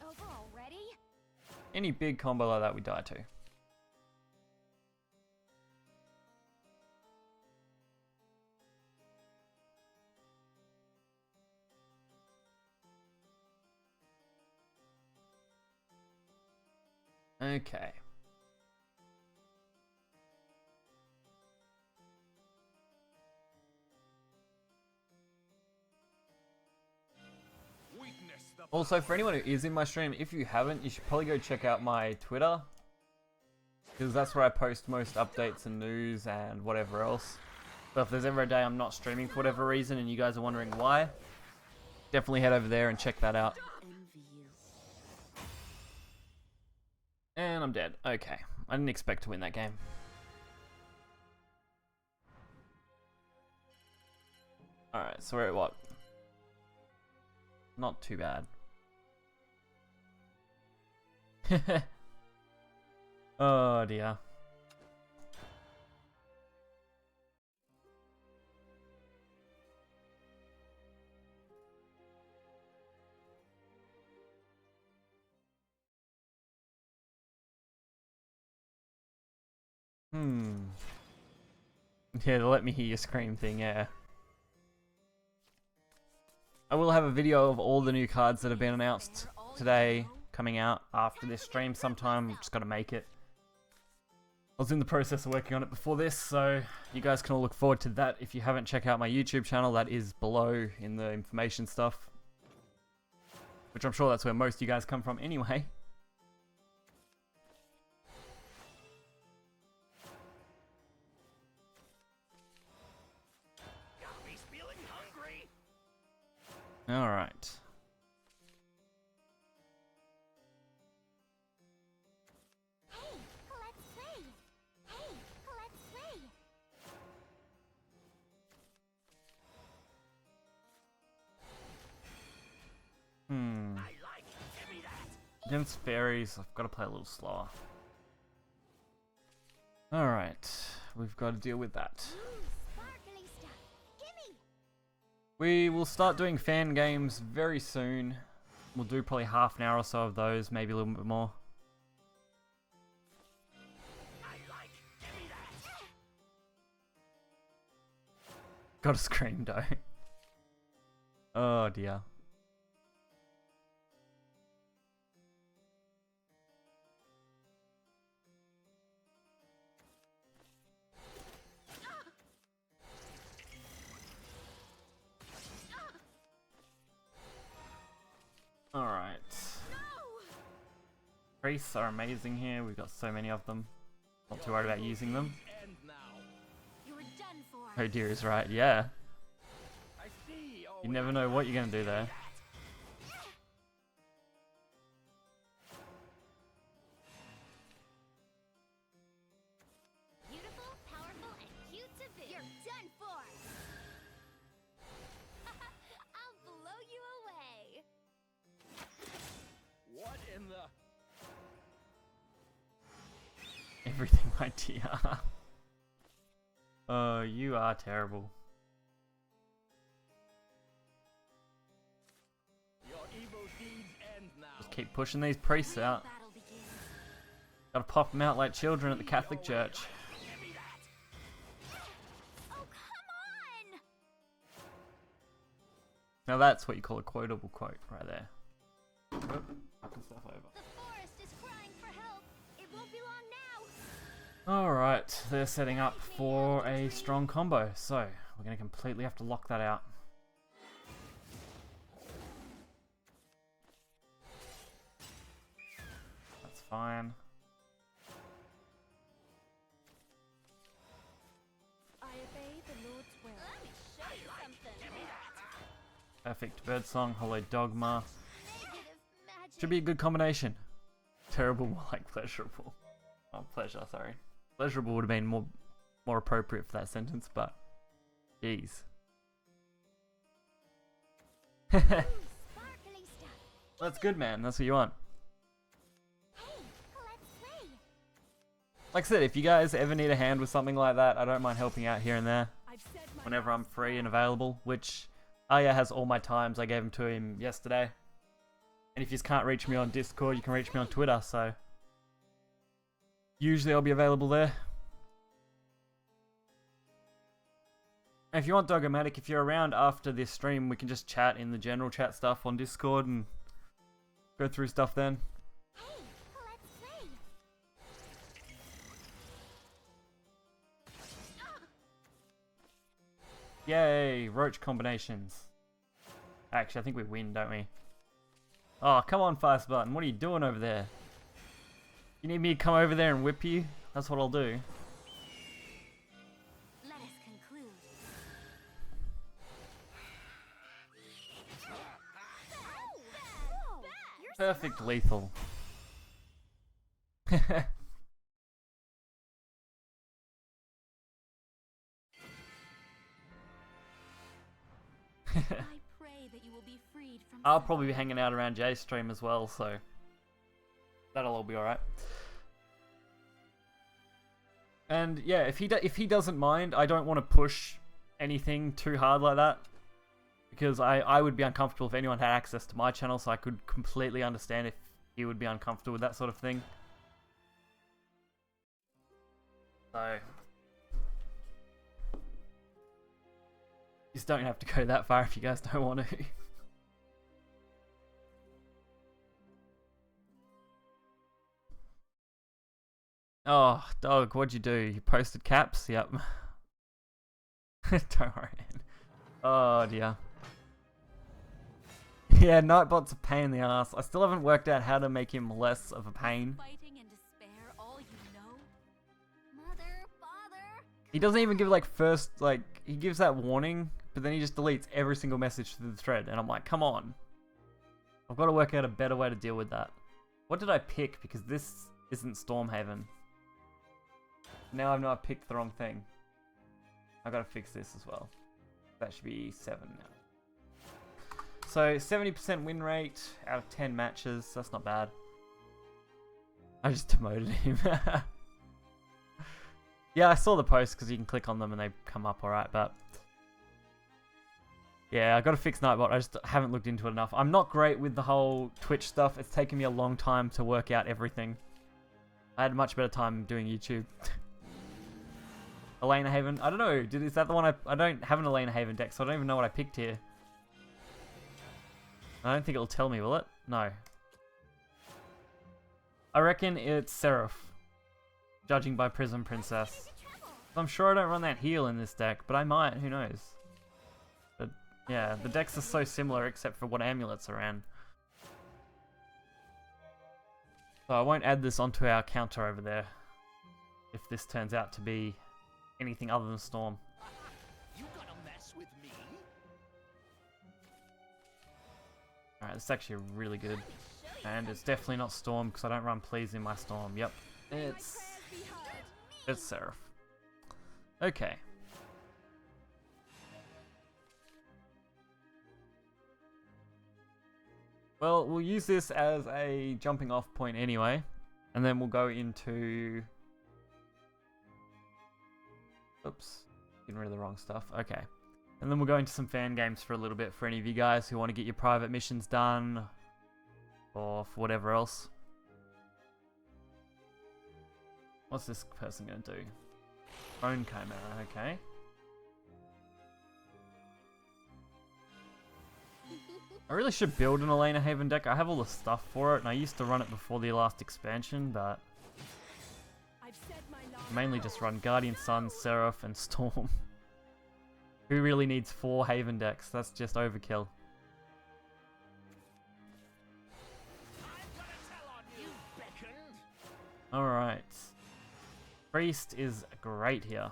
over already? Any big combo like that we die to. Okay. Witness the Also, for anyone who is in my stream, if you haven't, you should probably go check out my Twitter. Because that's where I post most updates and news and whatever else. So if there's ever a day I'm not streaming for whatever reason and you guys are wondering why, definitely head over there and check that out. Envy you. And I'm dead. Okay. I didn't expect to win that game. Alright, so we're at what? Not too bad. Oh dear. Yeah, let me hear your scream thing, yeah. I will have a video of all the new cards that have been announced today coming out after this stream sometime. Just gotta make it. I was in the process of working on it before this, so you guys can all look forward to that. If you haven't checked out my YouTube channel, that is below in the information stuff. Which I'm sure that's where most of you guys come from anyway. Alright. Hey, let's play. Hey, let's play. Against fairies, I've got to play a little slower. Alright, we've got to deal with that. Sparkly stuff. Gimme. We will start doing fan games very soon. We'll do probably half an hour or so of those, maybe a little bit more. Gotta scream though. Oh dear. Alright. Priests are amazing here, we've got so many of them. Not too worried about using them. End now. You're done for. Oh dear is right, yeah. I see. Oh, You never know what you're gonna do there. Beautiful, powerful, and cute to boot. You're done for. I'll blow you away. what in the? Everything, my dear. Oh, you are terrible. Your evil deeds end now. Just keep pushing these priests out. Battle begins. Gotta pop them out like children at the Catholic Church. Oh, come on. Now that's what you call a quotable quote right there. Oop, knocking stuff over. The forest is crying for help. It won't be long now. Alright, they're setting up for a strong combo, so we're gonna completely have to lock that out. That's fine. I obey the Lord's will. Let me show you something. Perfect birdsong, hollow dogma. Negative magic. Should be a good combination. Terrible, more like pleasurable. Oh, pleasure, sorry. Pleasurable would have been more appropriate for that sentence, but jeez. Sparkly stuff. That's good, man. That's what you want. Hey, let's play. Like I said, if you guys ever need a hand with something like that, I don't mind helping out here and there I've said my whenever I'm free and available, which Aya has all my times. I gave them to him yesterday. And if you just can't reach me on Discord, you can reach me on Twitter, so usually I'll be available there. And if you want Dogomatic, if you're around after this stream, we can just chat in the general chat stuff on Discord and go through stuff then. Hey, let's play. Yay, roach combinations. Actually, I think we win, don't we? Oh, come on, Fast Button. What are you doing over there? You need me to come over there and whip you? That's what I'll do. Let us conclude. Whoa, you're Perfect lethal. I pray that you will be freed from I'll probably be hanging out around Jay's stream as well, so that'll all be alright. And yeah, if he doesn't mind, I don't want to push anything too hard like that, because I would be uncomfortable if anyone had access to my channel, so I could completely understand if he would be uncomfortable with that sort of thing. So you just don't have to go that far if you guys don't want to. Oh, dog, what'd you do? You posted caps? Yep. Don't worry. Oh, dear. Yeah, Nightbot's a pain in the ass. I still haven't worked out how to make him less of a pain. fighting and despair all you know? Mother, father. He doesn't even give, like, first, like, he gives that warning, but then he just deletes every single message through the thread, and I'm like, come on. I've got to work out a better way to deal with that. What did I pick? Because this isn't Stormhaven. Now I know I picked the wrong thing. I've got to fix this as well. That should be 7 now. So 70% win rate out of 10 matches. That's not bad. I just demoted him. Yeah, I saw the post because you can click on them and they come up alright, but yeah, I got to fix Nightbot. I just haven't looked into it enough. I'm not great with the whole Twitch stuff. It's taken me a long time to work out everything. I had a much better time doing YouTube. Elena Haven. I don't know. Is that the one I don't have an Elena Haven deck, so I don't even know what I picked here. I don't think it'll tell me, will it? No. I reckon it's Seraph. Judging by Prism Princess. I'm sure I don't run that heal in this deck, but I might. Who knows? But yeah, the decks are so similar except for what amulets are in. So I won't add this onto our counter over there. If this turns out to be anything other than Storm. You gonna mess with me? Alright, this is actually really good. And it's definitely not Storm because I don't run Please in my Storm. Yep. It's Seraph. Okay. Well, we'll use this as a jumping off point anyway. And then we'll go into... Oops. Getting rid of the wrong stuff. Okay. And then we'll go into some fan games for a little bit for any of you guys who want to get your private missions done. Or for whatever else. What's this person going to do? Bone Chimera, okay. I really should build an Elena Haven deck. I have all the stuff for it, and I used to run it before the last expansion, but mainly just run Guardian Sun, Seraph, and Storm. Who really needs 4 Haven decks? That's just overkill. Alright. Priest is great here.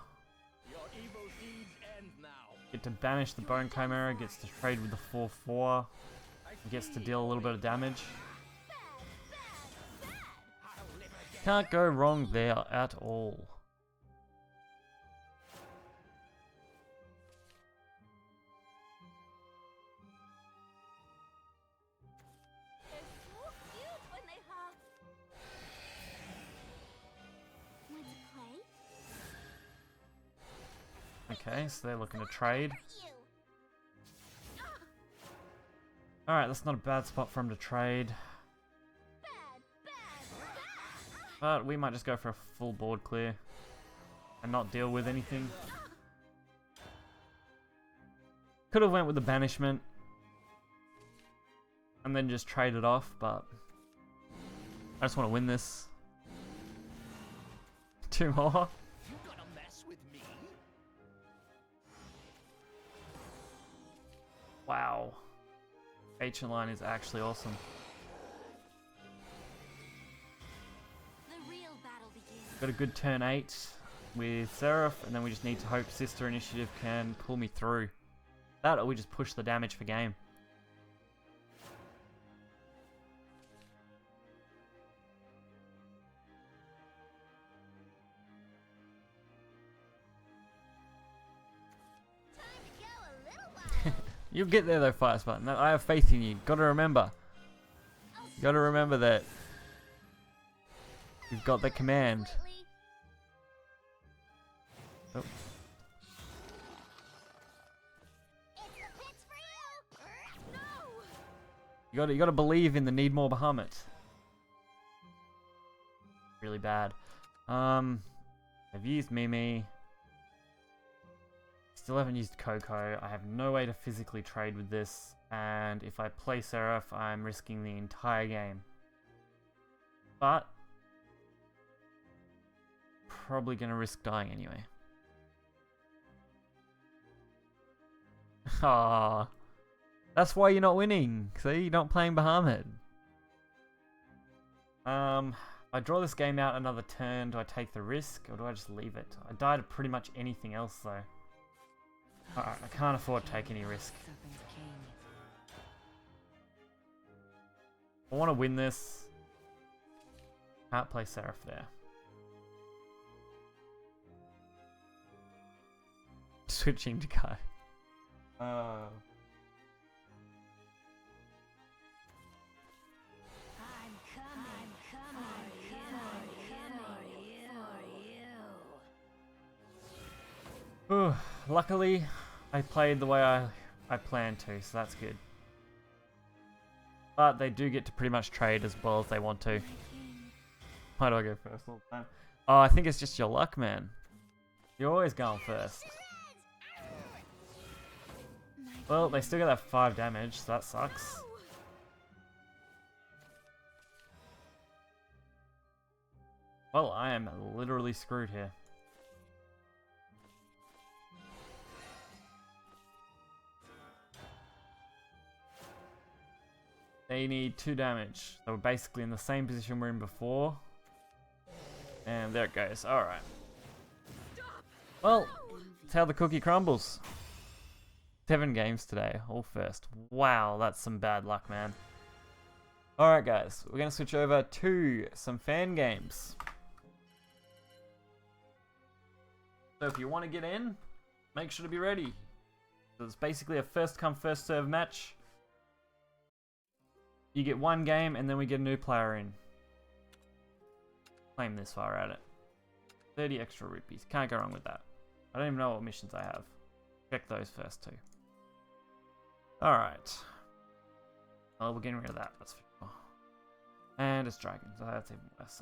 Your evil deeds end now. Get to banish the Bone Chimera, gets to trade with the 4/4, gets to deal a little bit of damage. Can't go wrong there at all. They're so cute when they hug. Want to play? Okay, so they're looking to trade. Alright, that's not a bad spot for him to trade. But we might just go for a full board clear. And not deal with anything. Could have went with the banishment. And then just trade it off, but... I just want to win this. 2 more. You gonna mess with me? Wow. Ancient Line is actually awesome. The real battle begins. Got a good turn 8 with Seraph, and then we just need to hope Sister Initiative can pull me through. That, or we just push the damage for game. You'll get there though, Fire Spartan. I have faith in you. Gotta remember. You gotta remember that you've got the command. Absolutely. Oh. It's the pits for you. No. You gotta believe in the need more Bahamut. Really bad. I've used Mimi. Still haven't used Coco. I have no way to physically trade with this, and if I play Seraph, I'm risking the entire game. But probably gonna risk dying anyway. Ah, that's why you're not winning. See, you're not playing Bahamut. I draw this game out another turn. Do I take the risk or do I just leave it? I died to pretty much anything else though. Alright, I can't afford to take any risk. I want to win this. Can't play Seraph there. Switching to Kai. Luckily, I played the way I planned to, so that's good. But they do get to pretty much trade as well as they want to. Why do I go first all the time? Oh, I think it's just your luck, man. You're always going first. Well, they still get that 5 damage, so that sucks. Well, I am literally screwed here. They need 2 damage. So we're basically in the same position we're in before. And there it goes. Alright. Well, that's how the cookie crumbles. 7 games today, all first. Wow, that's some bad luck, man. Alright guys, we're going to switch over to some fan games. So if you want to get in, make sure to be ready. So it's basically a first come first serve match. You get 1 game and then we get a new player in. Claim this far at it. 30 extra rupees. Can't go wrong with that. I don't even know what missions I have. Check those first too. Alright. Oh, we're getting rid of that. That's for sure. And it's dragons. So that's even worse.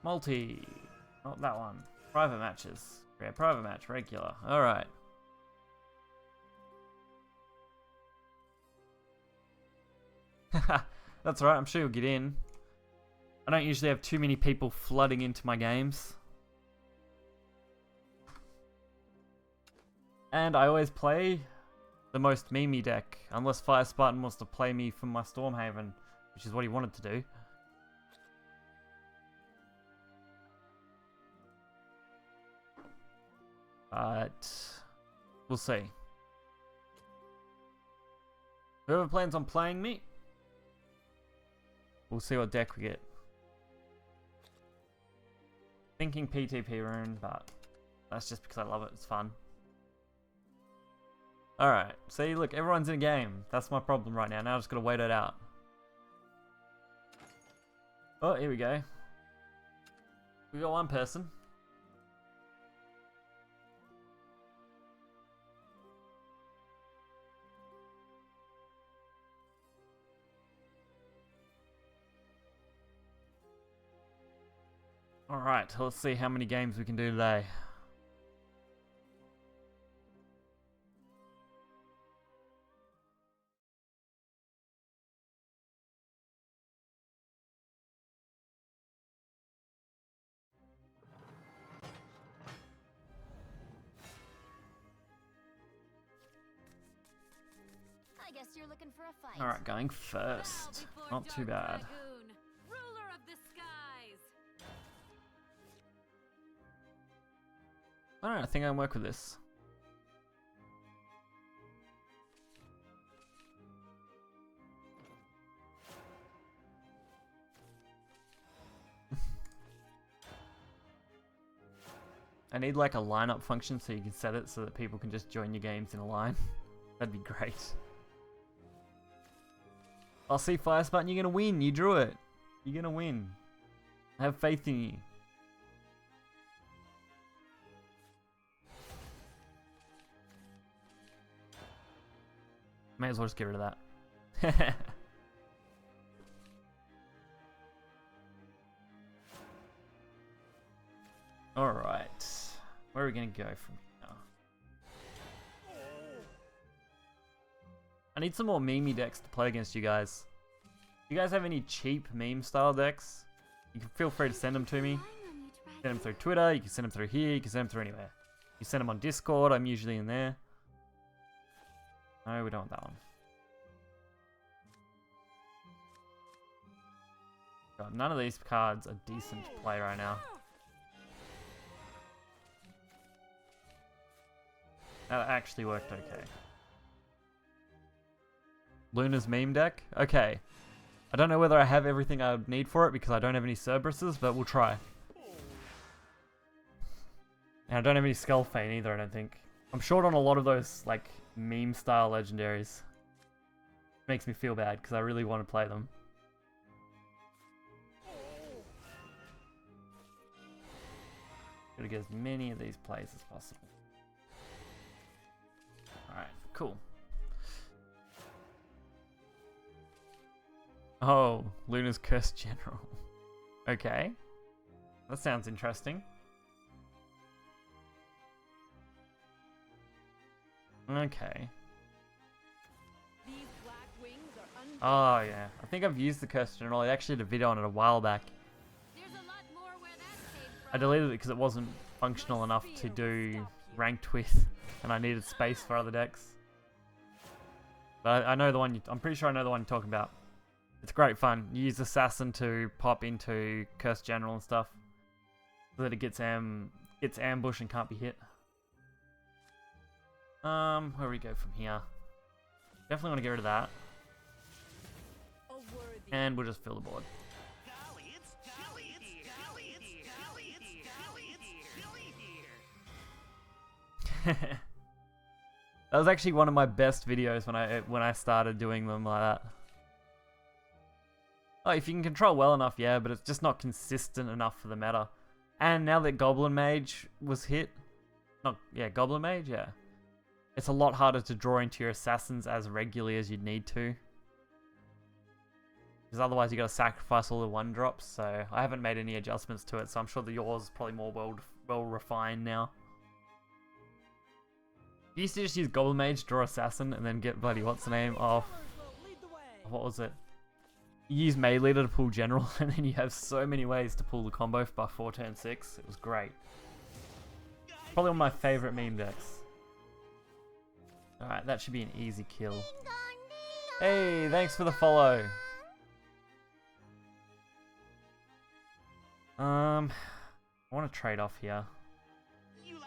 Multi. Not that one. Private matches. Yeah, private match. Regular. Alright. That's alright, I'm sure you'll get in. I don't usually have too many people flooding into my games. And I always play the most memey deck, unless Fire Spartan wants to play me from my Stormhaven, which is what he wanted to do. But we'll see. Whoever plans on playing me, we'll see what deck we get. Thinking PTP rune, but that's just because I love it. It's fun. Alright, see, look, everyone's in a game. That's my problem right now. Now I just gotta wait it out. Oh, here we go. We got 1 person. Alright, let's see how many games we can do today. I guess you're looking for a fight. Alright, going first. Not too bad. Ruler of the skies. Alright, I think I can work with this. I need like a lineup function so you can set it so that people can just join your games in a line. That'd be great. I'll see Fire Spartan, you're gonna win. You drew it. You're gonna win. I have faith in you. May as well just get rid of that. Alright. Where are we going to go from here? I need some more meme decks to play against you guys. If you guys have any cheap meme style decks, you can feel free to send them to me. Send them through Twitter, you can send them through here, you can send them through anywhere. You send them on Discord, I'm usually in there. No, we don't want that one. God, none of these cards are decent to play right now. That actually worked okay. Luna's meme deck? Okay. I don't know whether I have everything I would need for it because I don't have any Cerberuses, but we'll try. And I don't have any Skullfane either, I don't think. I'm short on a lot of those, like, meme style legendaries. Makes me feel bad because I really want to play them. Gotta get as many of these plays as possible. Alright, cool. Oh, Luna's Cursed General. Okay. That sounds interesting. Okay. These black wings are Oh yeah, I think I've used the Cursed General. I actually did a video on it a while back. There's a lot more where that came I from. deleted it because it wasn't functional enough to do ranked with, and I needed space for other decks. But I know the one. I'm pretty sure I know the one you're talking about. It's great fun. You use Assassin to pop into Cursed General and stuff, so that it gets ambush and can't be hit. Where do we go from here? Definitely want to get rid of that, A worthy and we'll just fill the board. That was actually one of my best videos when I started doing them like that. Oh, if you can control well enough, yeah, but it's just not consistent enough for the meta. And now that Goblin Mage was hit, Goblin Mage, yeah. It's a lot harder to draw into your assassins as regularly as you'd need to. Because otherwise you gotta sacrifice all the 1-drops, so I haven't made any adjustments to it, so I'm sure that yours is probably more well refined now. You used to just use Goblin Mage, draw Assassin, and then get bloody what's the name off. What was it? You use Melee Leader to pull General, and then you have so many ways to pull the combo by 4 turn 6. It was great. Probably one of my favorite meme decks. Alright, that should be an easy kill. Hey, thanks for the follow. I want to trade off here. You're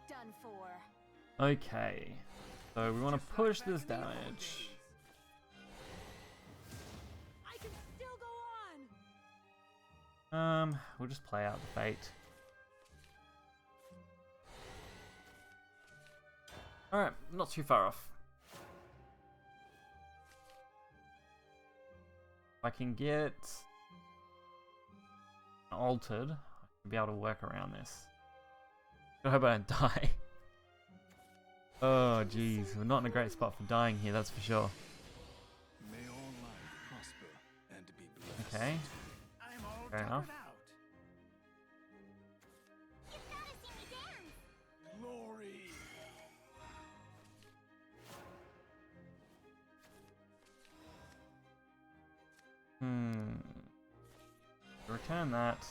done for. Okay, so we want to push this damage. I can still go on. We'll just play out the fate. Alright, not too far off. If I can get altered, I should be able to work around this. I hope I don't die. Oh jeez, we're not in a great spot for dying here, that's for sure. May all life prosper and be blessed. Okay, fair enough. You've gotta see me dance. Glory. Return that.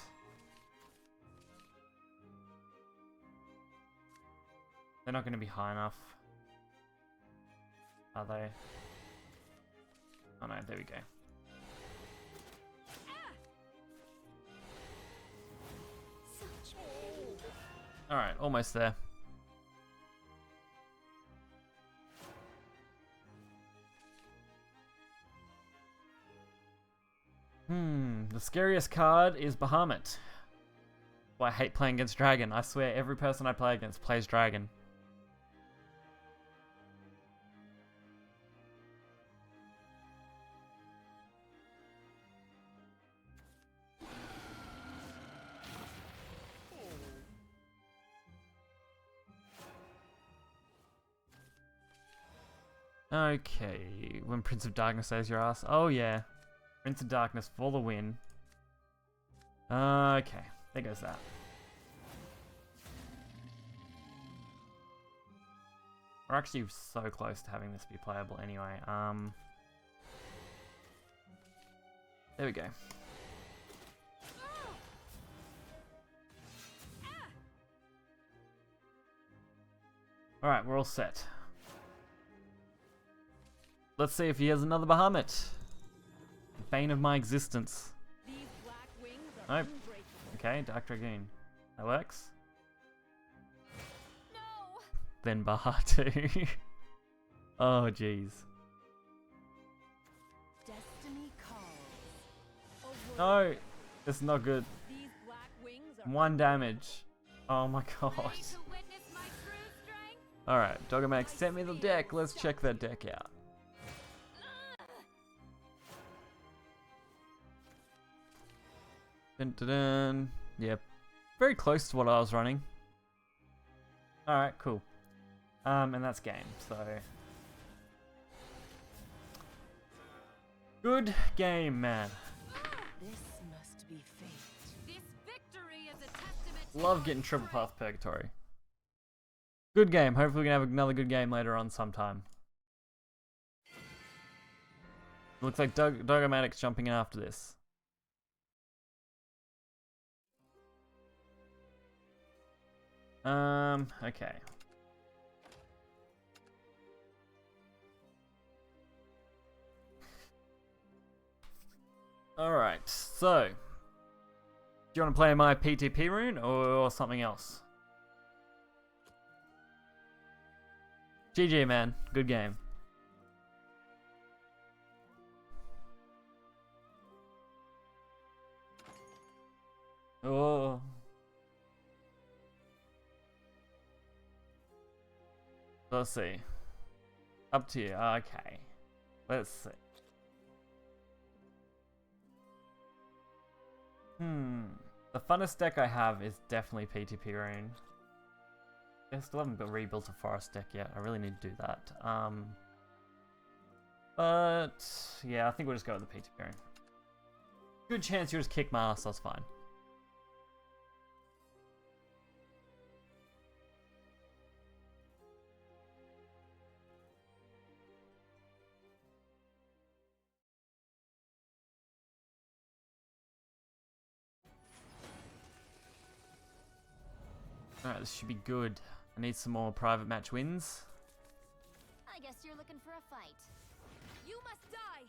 They're not going to be high enough. Are they? Oh no, there we go. Alright, almost there. The scariest card is Bahamut. Well, I hate playing against Dragon. I swear every person I play against plays Dragon. Okay, when Prince of Darkness says your ass. Oh yeah, Prince of Darkness for the win. Okay, there goes that. We're actually so close to having this be playable anyway. There we go. Alright, we're all set. Let's see if he has another Bahamut. The bane of my existence. These black wings are Nope. unbreakable. Okay, Dark Dragoon. That works. No! Then Bahatu. Oh, jeez. Destiny calls. A No, word. it's not good. These black wings are 1 damage. Oh my god. ready to witness my true strength? Alright, Dogamax sent me the deck. Let's check that deck out. Dun, dun, dun. Yep. Very close to what I was running. Alright, cool. And that's game, so. Good game, man. This must be fate. This victory is a testament to Love your getting triple strength. path purgatory. Good game. Hopefully we can have another good game later on sometime. Looks like Dogomatic's jumping in after this. Okay. Alright, so. Do you want to play my PTP rune or something else? GG, man. Good game. Oh. Let's see. Up to you. Okay. Let's see. The funnest deck I have is definitely PTP Rune. I still haven't rebuilt a forest deck yet. I really need to do that. But yeah, I think we'll just go with the PTP Rune. Good chance you'll just kick my ass, that's fine. Alright, this should be good. I need some more private match wins. I guess you're looking for a fight. You must die.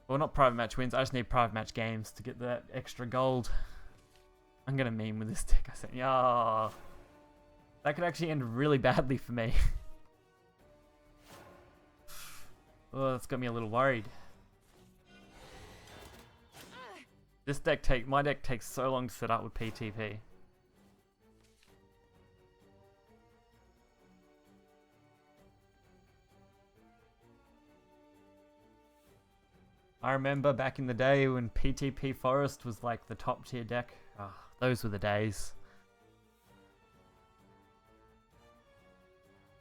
Well, not private match wins. I just need private match games to get that extra gold. I'm gonna meme with this deck I sent. Yeah, that could actually end really badly for me. Oh, that's got me a little worried. This deck my deck takes so long to set up with PTP. I remember back in the day when PTP Forest was like the top tier deck. Oh, those were the days.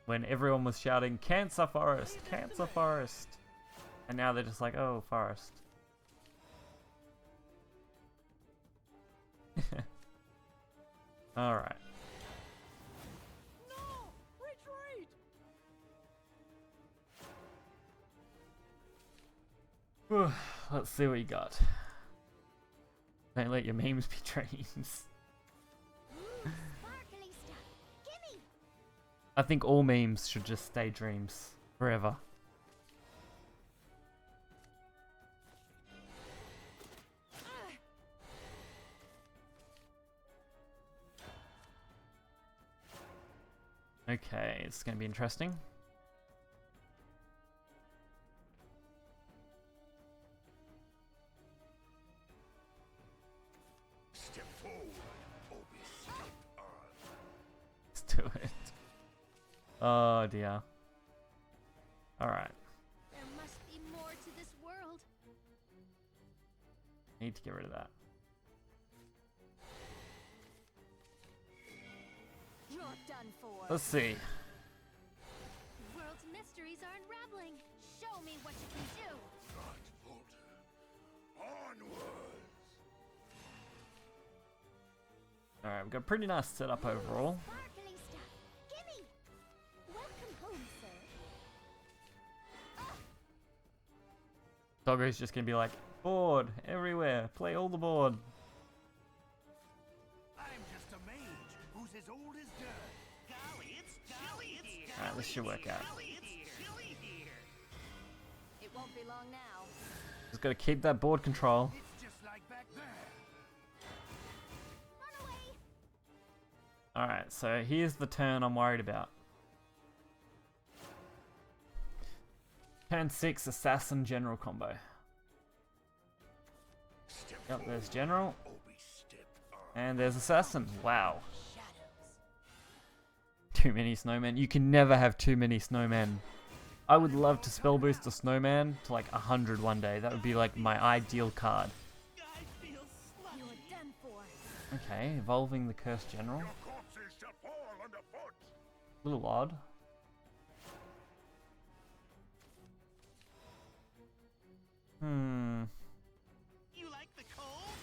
When everyone was shouting, Cancer Forest, Cancer Forest. And now they're just like, oh, Forest. Alright. No! Retreat! Let's see what you got. Don't let your memes be dreams. Sparkly stuff. Gimme! I think all memes should just stay dreams forever. Okay, it's going to be interesting. Oh dear. Alright. There must be more to this world. Need to get rid of that. You're done for. Let's see. World's mysteries are unraveling. Show me what you can do. Not falter. Onwards. Alright, we've got a pretty nice setup overall. Sparkly stuff. Gimme. Welcome home, sir. Doggo's just gonna be like, board everywhere, play all the board. I'm just a mage who's as old as dirt. Golly, it's chilly here. Alright, this should work out. Golly, it's chilly here. It won't be long now. Just gotta keep that board control. It's just like back there. Run away. Alright, so here's the turn I'm worried about. Turn 6, Assassin General combo. Step Yep, there's forward. General, Obi step on. and there's Assassin. Wow. Shadows. Too many snowmen. You can never have too many snowmen. I would love to spell boost a snowman to like 100 one day. That would be like my ideal card. I feel slushy. You're done for. Okay, evolving the Cursed General. Your corpses shall fall underfoot. A little odd. You like the cold?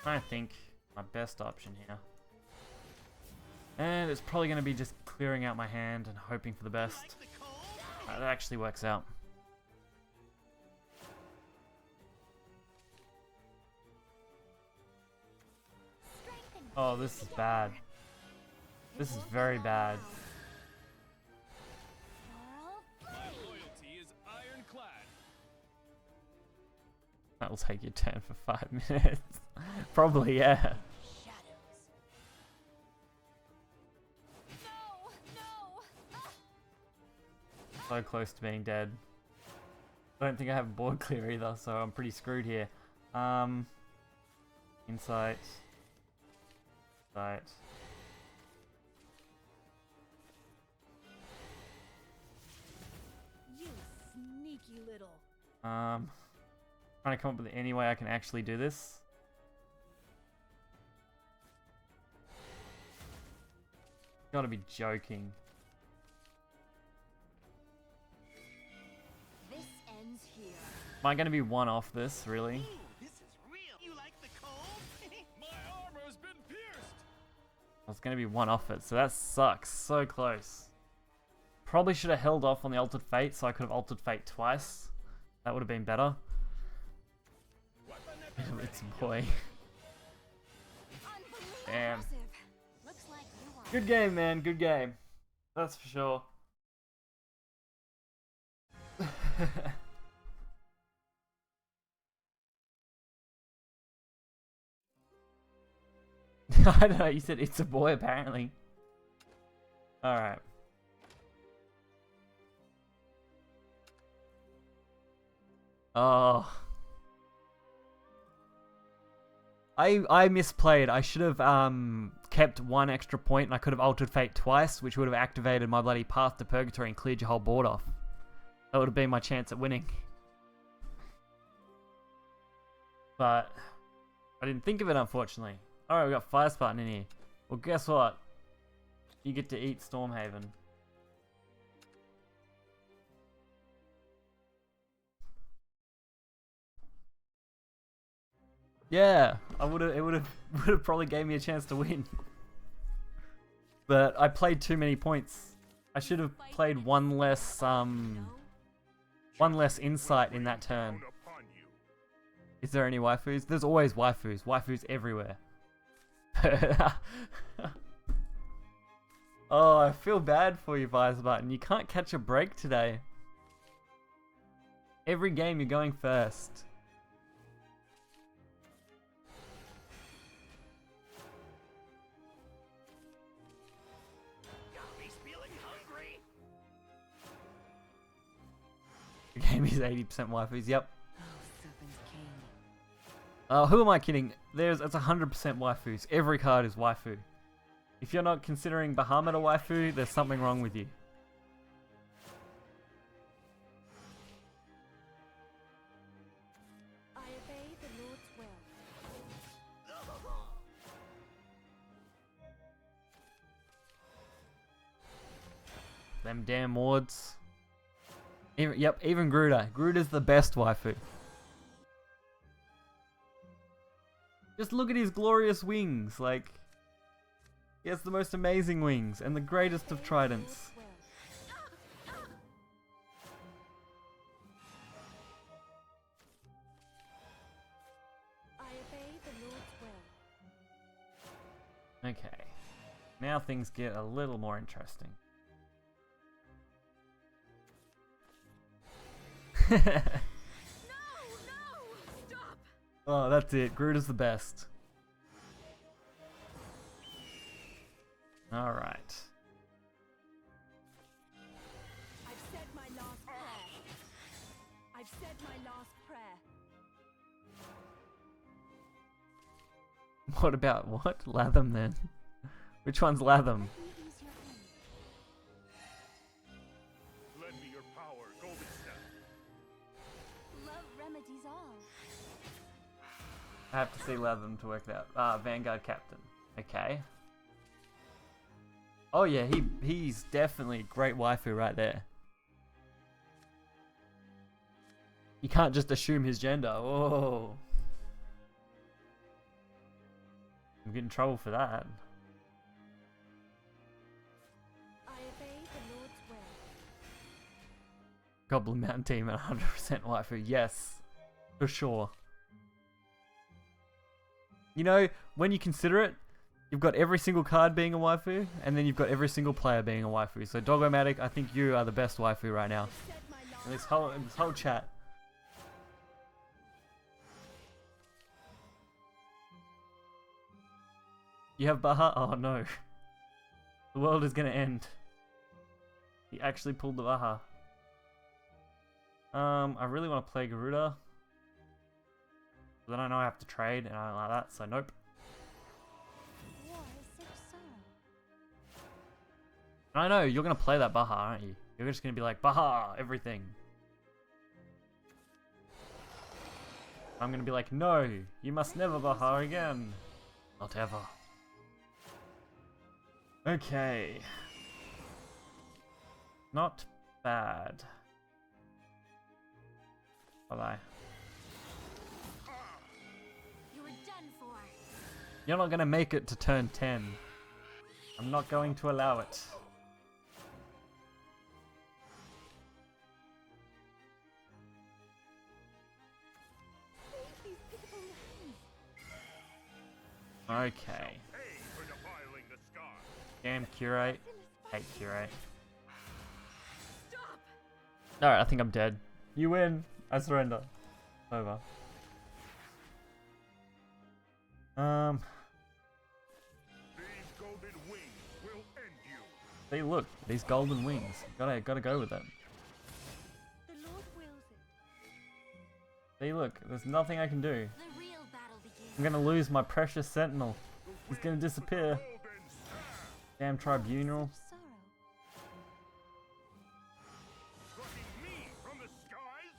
I think my best option here. And it's probably going to be just clearing out my hand and hoping for the best. Like the cold? That actually works out. Strength and Oh, this is bad. This is very bad. Coral My flame. loyalty is ironclad. That'll take your turn for 5 minutes. Probably, yeah. Shadows. No, no. Ah. So close to being dead. I don't think I have a board clear either, so I'm pretty screwed here. Insight. Insight. You sneaky little. Trying to come up with any way I can actually do this. Gotta be joking. This ends here. Am I gonna be one off this, really? Ooh, this is real. You like the cold? My armor's been pierced. I was gonna be one off it, so that sucks. So close. Probably should have held off on the Altered Fate, so I could have Altered Fate twice. That would have been better. It's a boy. Unbelievable. Damn. Impressive. Looks like you are. Good game, man. Good game. That's for sure. I don't know. You said it's a boy, apparently. Alright. Oh. I misplayed. I should have kept one extra point and I could have Altered Fate twice, which would have activated my bloody Path to Purgatory and cleared your whole board off. That would have been my chance at winning. But I didn't think of it, unfortunately. Alright, we got Fire Spartan in here. Well, guess what? You get to eat Stormhaven. Yeah, I would have. It would have probably gave me a chance to win. But I played too many points. I should have played one less insight in that turn. Down upon you. Is there any waifus? There's always waifus. Waifus everywhere. Oh, I feel bad for you, Visor Button. You can't catch a break today. Every game you're going first. He's feeling hungry. The game is 80% waifus. Yep. Who am I kidding? It's 100% waifus. Every card is waifu. If you're not considering Bahamut a waifu, there's something wrong with you. Them damn wards. Even Gruda. Gruda's the best waifu. Just look at his glorious wings, like... He has the most amazing wings, and the greatest of tridents. I obey the Lord's will. Okay. Now things get a little more interesting. No, no, stop. Oh, that's it. Gruda's the best. Alright. I've said my last prayer. I've said my last prayer. What about what? Latham then? Which one's Latham? Let me ease your pain. Lend me your power, Golden Step. Love remedies all. I have to see Latham to work that out. Vanguard Captain. Okay. Oh yeah, he's definitely a great waifu right there. You can't just assume his gender. Oh. I'm getting in trouble for that. I obey the Lord's will. Goblin Mountain team at 100% waifu. Yes. For sure. You know, when you consider it, you've got every single card being a waifu, and then you've got every single player being a waifu. So Doggomatic, I think you are the best waifu right now. I've said my last In this whole chat. You have Baha? Oh no. The world is gonna end. He actually pulled the Baha. I really want to play Garuda. But then I know I have to trade, and I don't like that, so nope. War is such sorrow. I know, you're gonna play that Baha, aren't you? You're just gonna be like, Baha, everything. I'm gonna be like, no, you must never Baha again. Not ever. Okay. Not bad. Bye-bye. You were done for. You're not gonna make it to turn 10. I'm not going to allow it. These pitiful lines. Okay. Pay for defiling the sky. Damn curate. Hate curate. stop. Alright, I think I'm dead. You win. I surrender. Over. These golden wings will end you. See, look, these golden wings. Gotta go with it. The Lord wills it. See, look, there's nothing I can do. The real battle begins. I'm gonna lose my precious sentinel. He's gonna disappear. Golden staff. Damn tribunal. Such sorrow. Plucking me from the skies.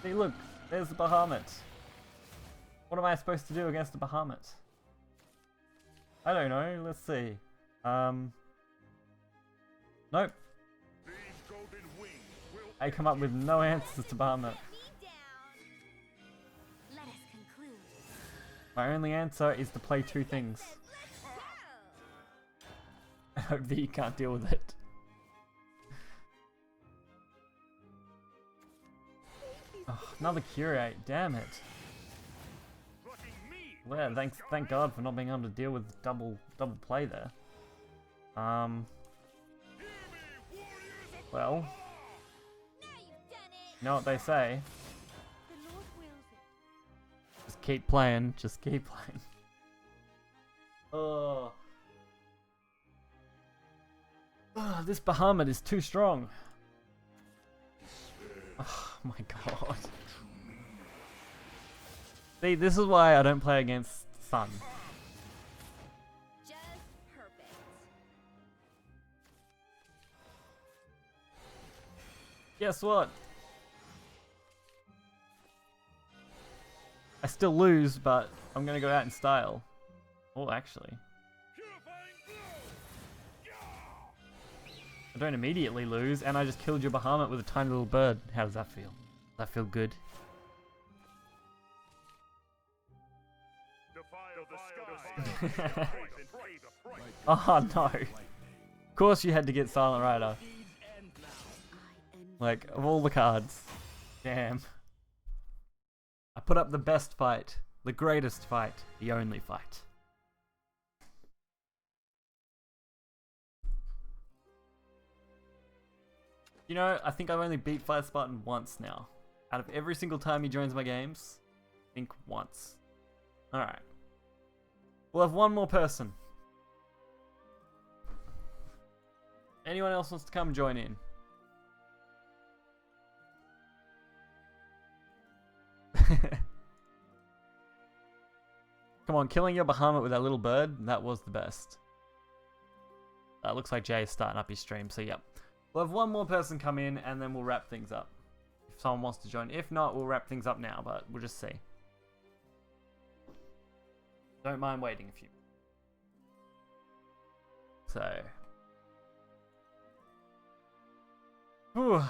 See, look, there's the Bahamut. What am I supposed to do against the Bahamut? I don't know. Let's see. Nope. These golden wings will I come up with no answers to Bahamut. Me down. Let us conclude. My only answer is to play two things. Let's go. I hope that you can't deal with it. Oh, another curate. Damn it. plucking me. Well, yeah, thank God for not being able to deal with double play there. Hear me, warriors of Well, Now you've done it. you know what they say. The Lord wills it. Just keep playing. Just keep playing. Oh. Oh, this Bahamut is too strong. Oh my god. See, this is why I don't play against Sun. Just perfect. Guess what? I still lose, but I'm gonna go out in style. Oh, actually. purifying blow. Yeah. I don't immediately lose, and I just killed your Bahamut with a tiny little bird. How does that feel? Does that feel good? Defy the sky. Oh no. Of course you had to get Silent Rider. Like, of all the cards. Damn. I put up the best fight. The greatest fight. The only fight. You know, I think I've only beat Fire Spartan once now. Out of every single time he joins my games, I think once. Alright. We'll have one more person. Anyone else wants to come join in? Come on, killing your Bahamut with that little bird, that was the best. Looks like Jay is starting up his stream, so yep. We'll have one more person come in and then we'll wrap things up. If someone wants to join. If not, we'll wrap things up now, but we'll just see. Don't mind waiting a few. So. Whew.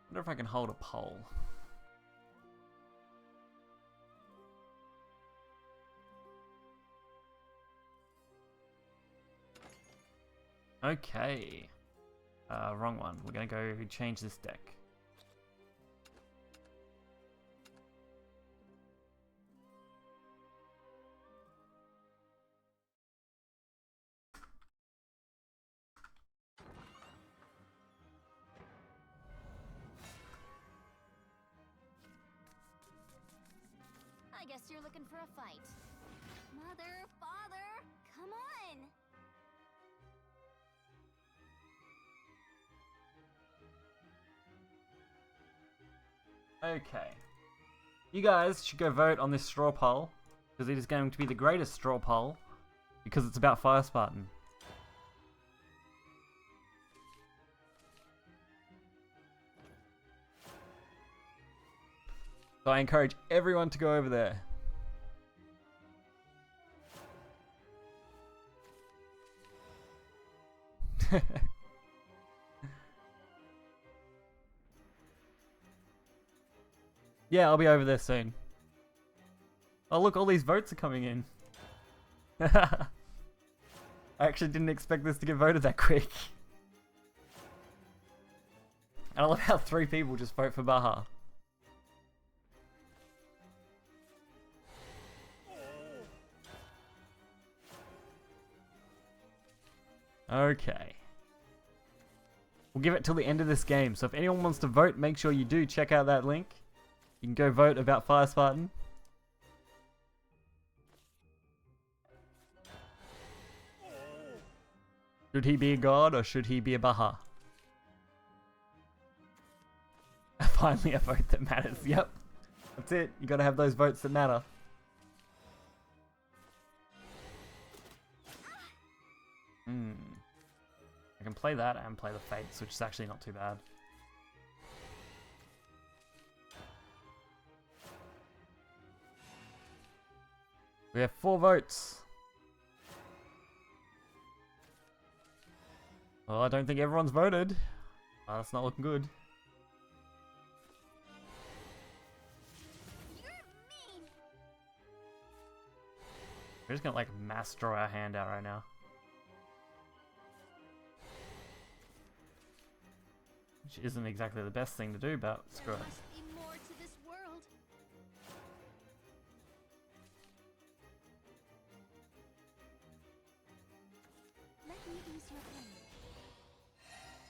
Wonder if I can hold a poll. Okay. Wrong one. We're gonna go change this deck. I guess you're looking for a fight. Mother, father, come on! Okay. You guys should go vote on this straw poll, because it is going to be the greatest straw poll, because it's about Fire Spartan. So I encourage everyone to go over there. Yeah, I'll be over there soon. Oh look, all these votes are coming in. I actually didn't expect this to get voted that quick. And I love how 3 people just vote for Baha. Okay. We'll give it till the end of this game, so if anyone wants to vote, make sure you do check out that link. You can go vote about Fire Spartan. Should he be a god or should he be a Baha? Finally a vote that matters, yep. That's it, you gotta have those votes that matter. I can play that and play the Fates, which is actually not too bad. We have 4 votes. Well, I don't think everyone's voted. Oh, that's not looking good. You're mean! We're just gonna like mass draw our hand out right now. Which isn't exactly the best thing to do, but screw it. There must be more to this world. Let me ease your pain.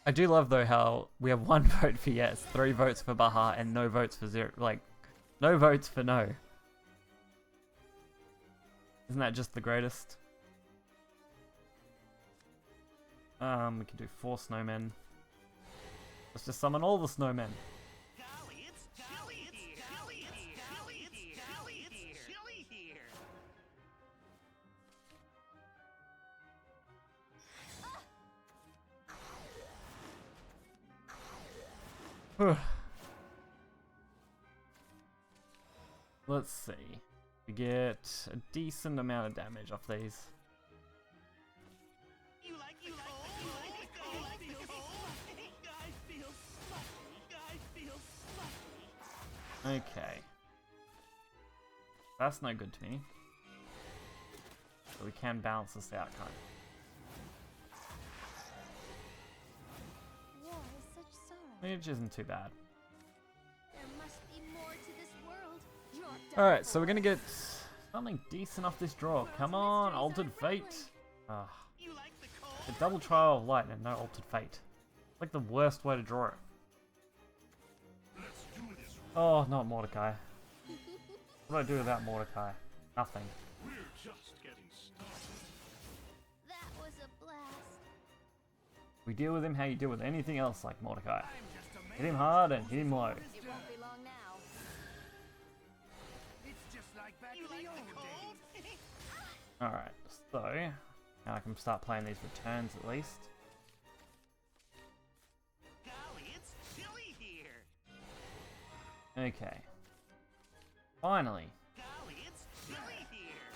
I do love though how we have 1 vote for yes, 3 votes for Baha, and no votes for zero. Like, no votes for no. Isn't that just the greatest? We can do 4 snowmen. Let's just summon all the snowmen. Golly, it's chilly, it's chilly, it's chilly, it's chilly, it's chilly here. Let's see. We get a decent amount of damage off these. Okay. That's no good to me. But we can balance this out, kind of. War is such sorrow. Which isn't too bad. There must be more to this world. You're Alright, so we're gonna get something decent off this draw. Come on, Altered Fate. Ah, You like the cold? a double Trial of Light and no Altered Fate. Like the worst way to draw it. Let's do this. Oh, not Mordecai. What do I do without Mordecai? Nothing. We're just getting started. That was a blast. We deal with him how you deal with anything else like Mordecai. I'm just amazed. Hit him hard and hit him low. It won't be long now. It's just like back in the old days. Alright, so now I can start playing these returns at least. Golly, it's chilly here. Okay. Finally. Golly, it's chilly here.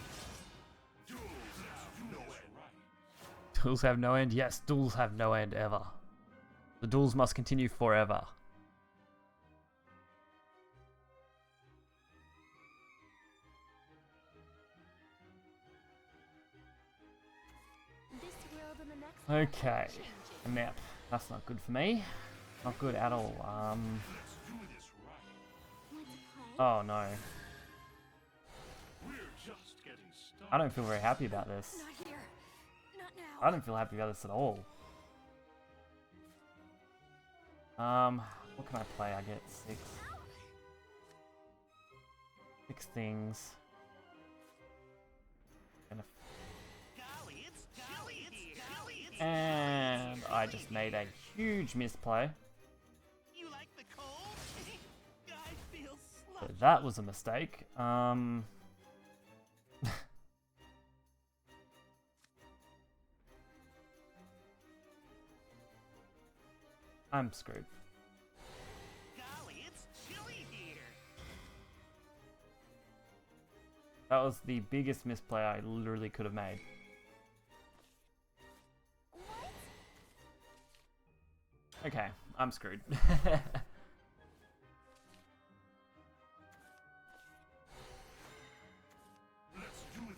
Duels, let's do this right. Duels have no end? Yes, duels have no end ever. The duels must continue forever. This world and the next Okay. changing. A map. That's not good for me. Not good at all. Let's do this right. Want to play? Oh no. We're just getting started. I don't feel very happy about this. Not here. Not now. I don't feel happy about this at all. What can I play? I get six things. And Golly, it's chilly here. Golly, it's And I just made a huge misplay. You like the cold? I feel So slush. that was a mistake. I'm screwed. Golly, it's chilly here. That was the biggest misplay I literally could have made. What? Okay, I'm screwed.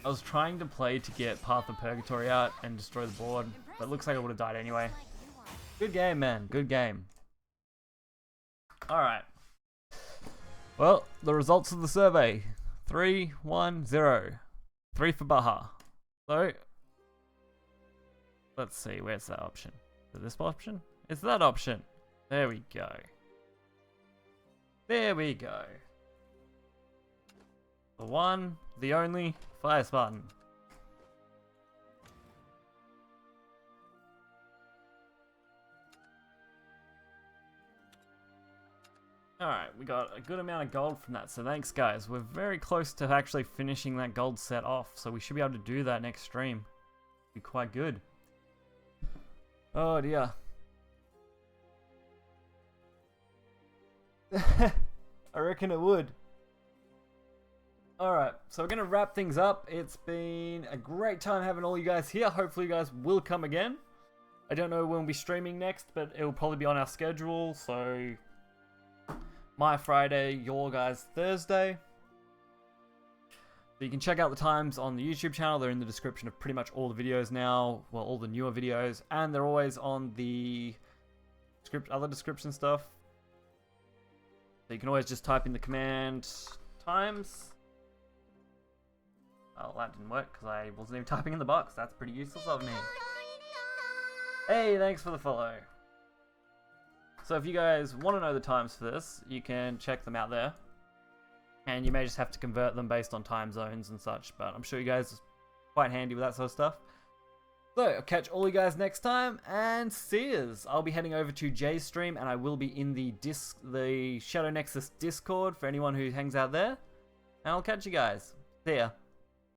I was trying to play to get Path of Purgatory out and destroy the board, but it looks like I would have died anyway. Like you want. Good game, man. Good game. Alright. Well, the results of the survey. 3-1-0. 3 for Baha. So, let's see. Where's that option? Is it this option? It's that option. There we go. There we go. The one, the only, Fire Spartan. Alright, we got a good amount of gold from that, so thanks guys. We're very close to actually finishing that gold set off, so we should be able to do that next stream. Be quite good. Oh dear. I reckon it would. Alright, so we're going to wrap things up. It's been a great time having all you guys here. Hopefully you guys will come again. I don't know when we'll be streaming next, but it will probably be on our schedule, so my Friday, your guys' Thursday. So you can check out the times on the YouTube channel. They're in the description of pretty much all the videos now. Well, all the newer videos. And they're always on the other description stuff. So you can always just type in the command times. Oh, that didn't work because I wasn't even typing in the box. That's pretty useless of me. Hey, thanks for the follow. So if you guys want to know the times for this, you can check them out there. And you may just have to convert them based on time zones and such, but I'm sure you guys are quite handy with that sort of stuff. So, I'll catch all you guys next time, and see yous. I'll be heading over to Jay's stream, and I will be in the Shadow Nexus Discord for anyone who hangs out there. And I'll catch you guys. See ya.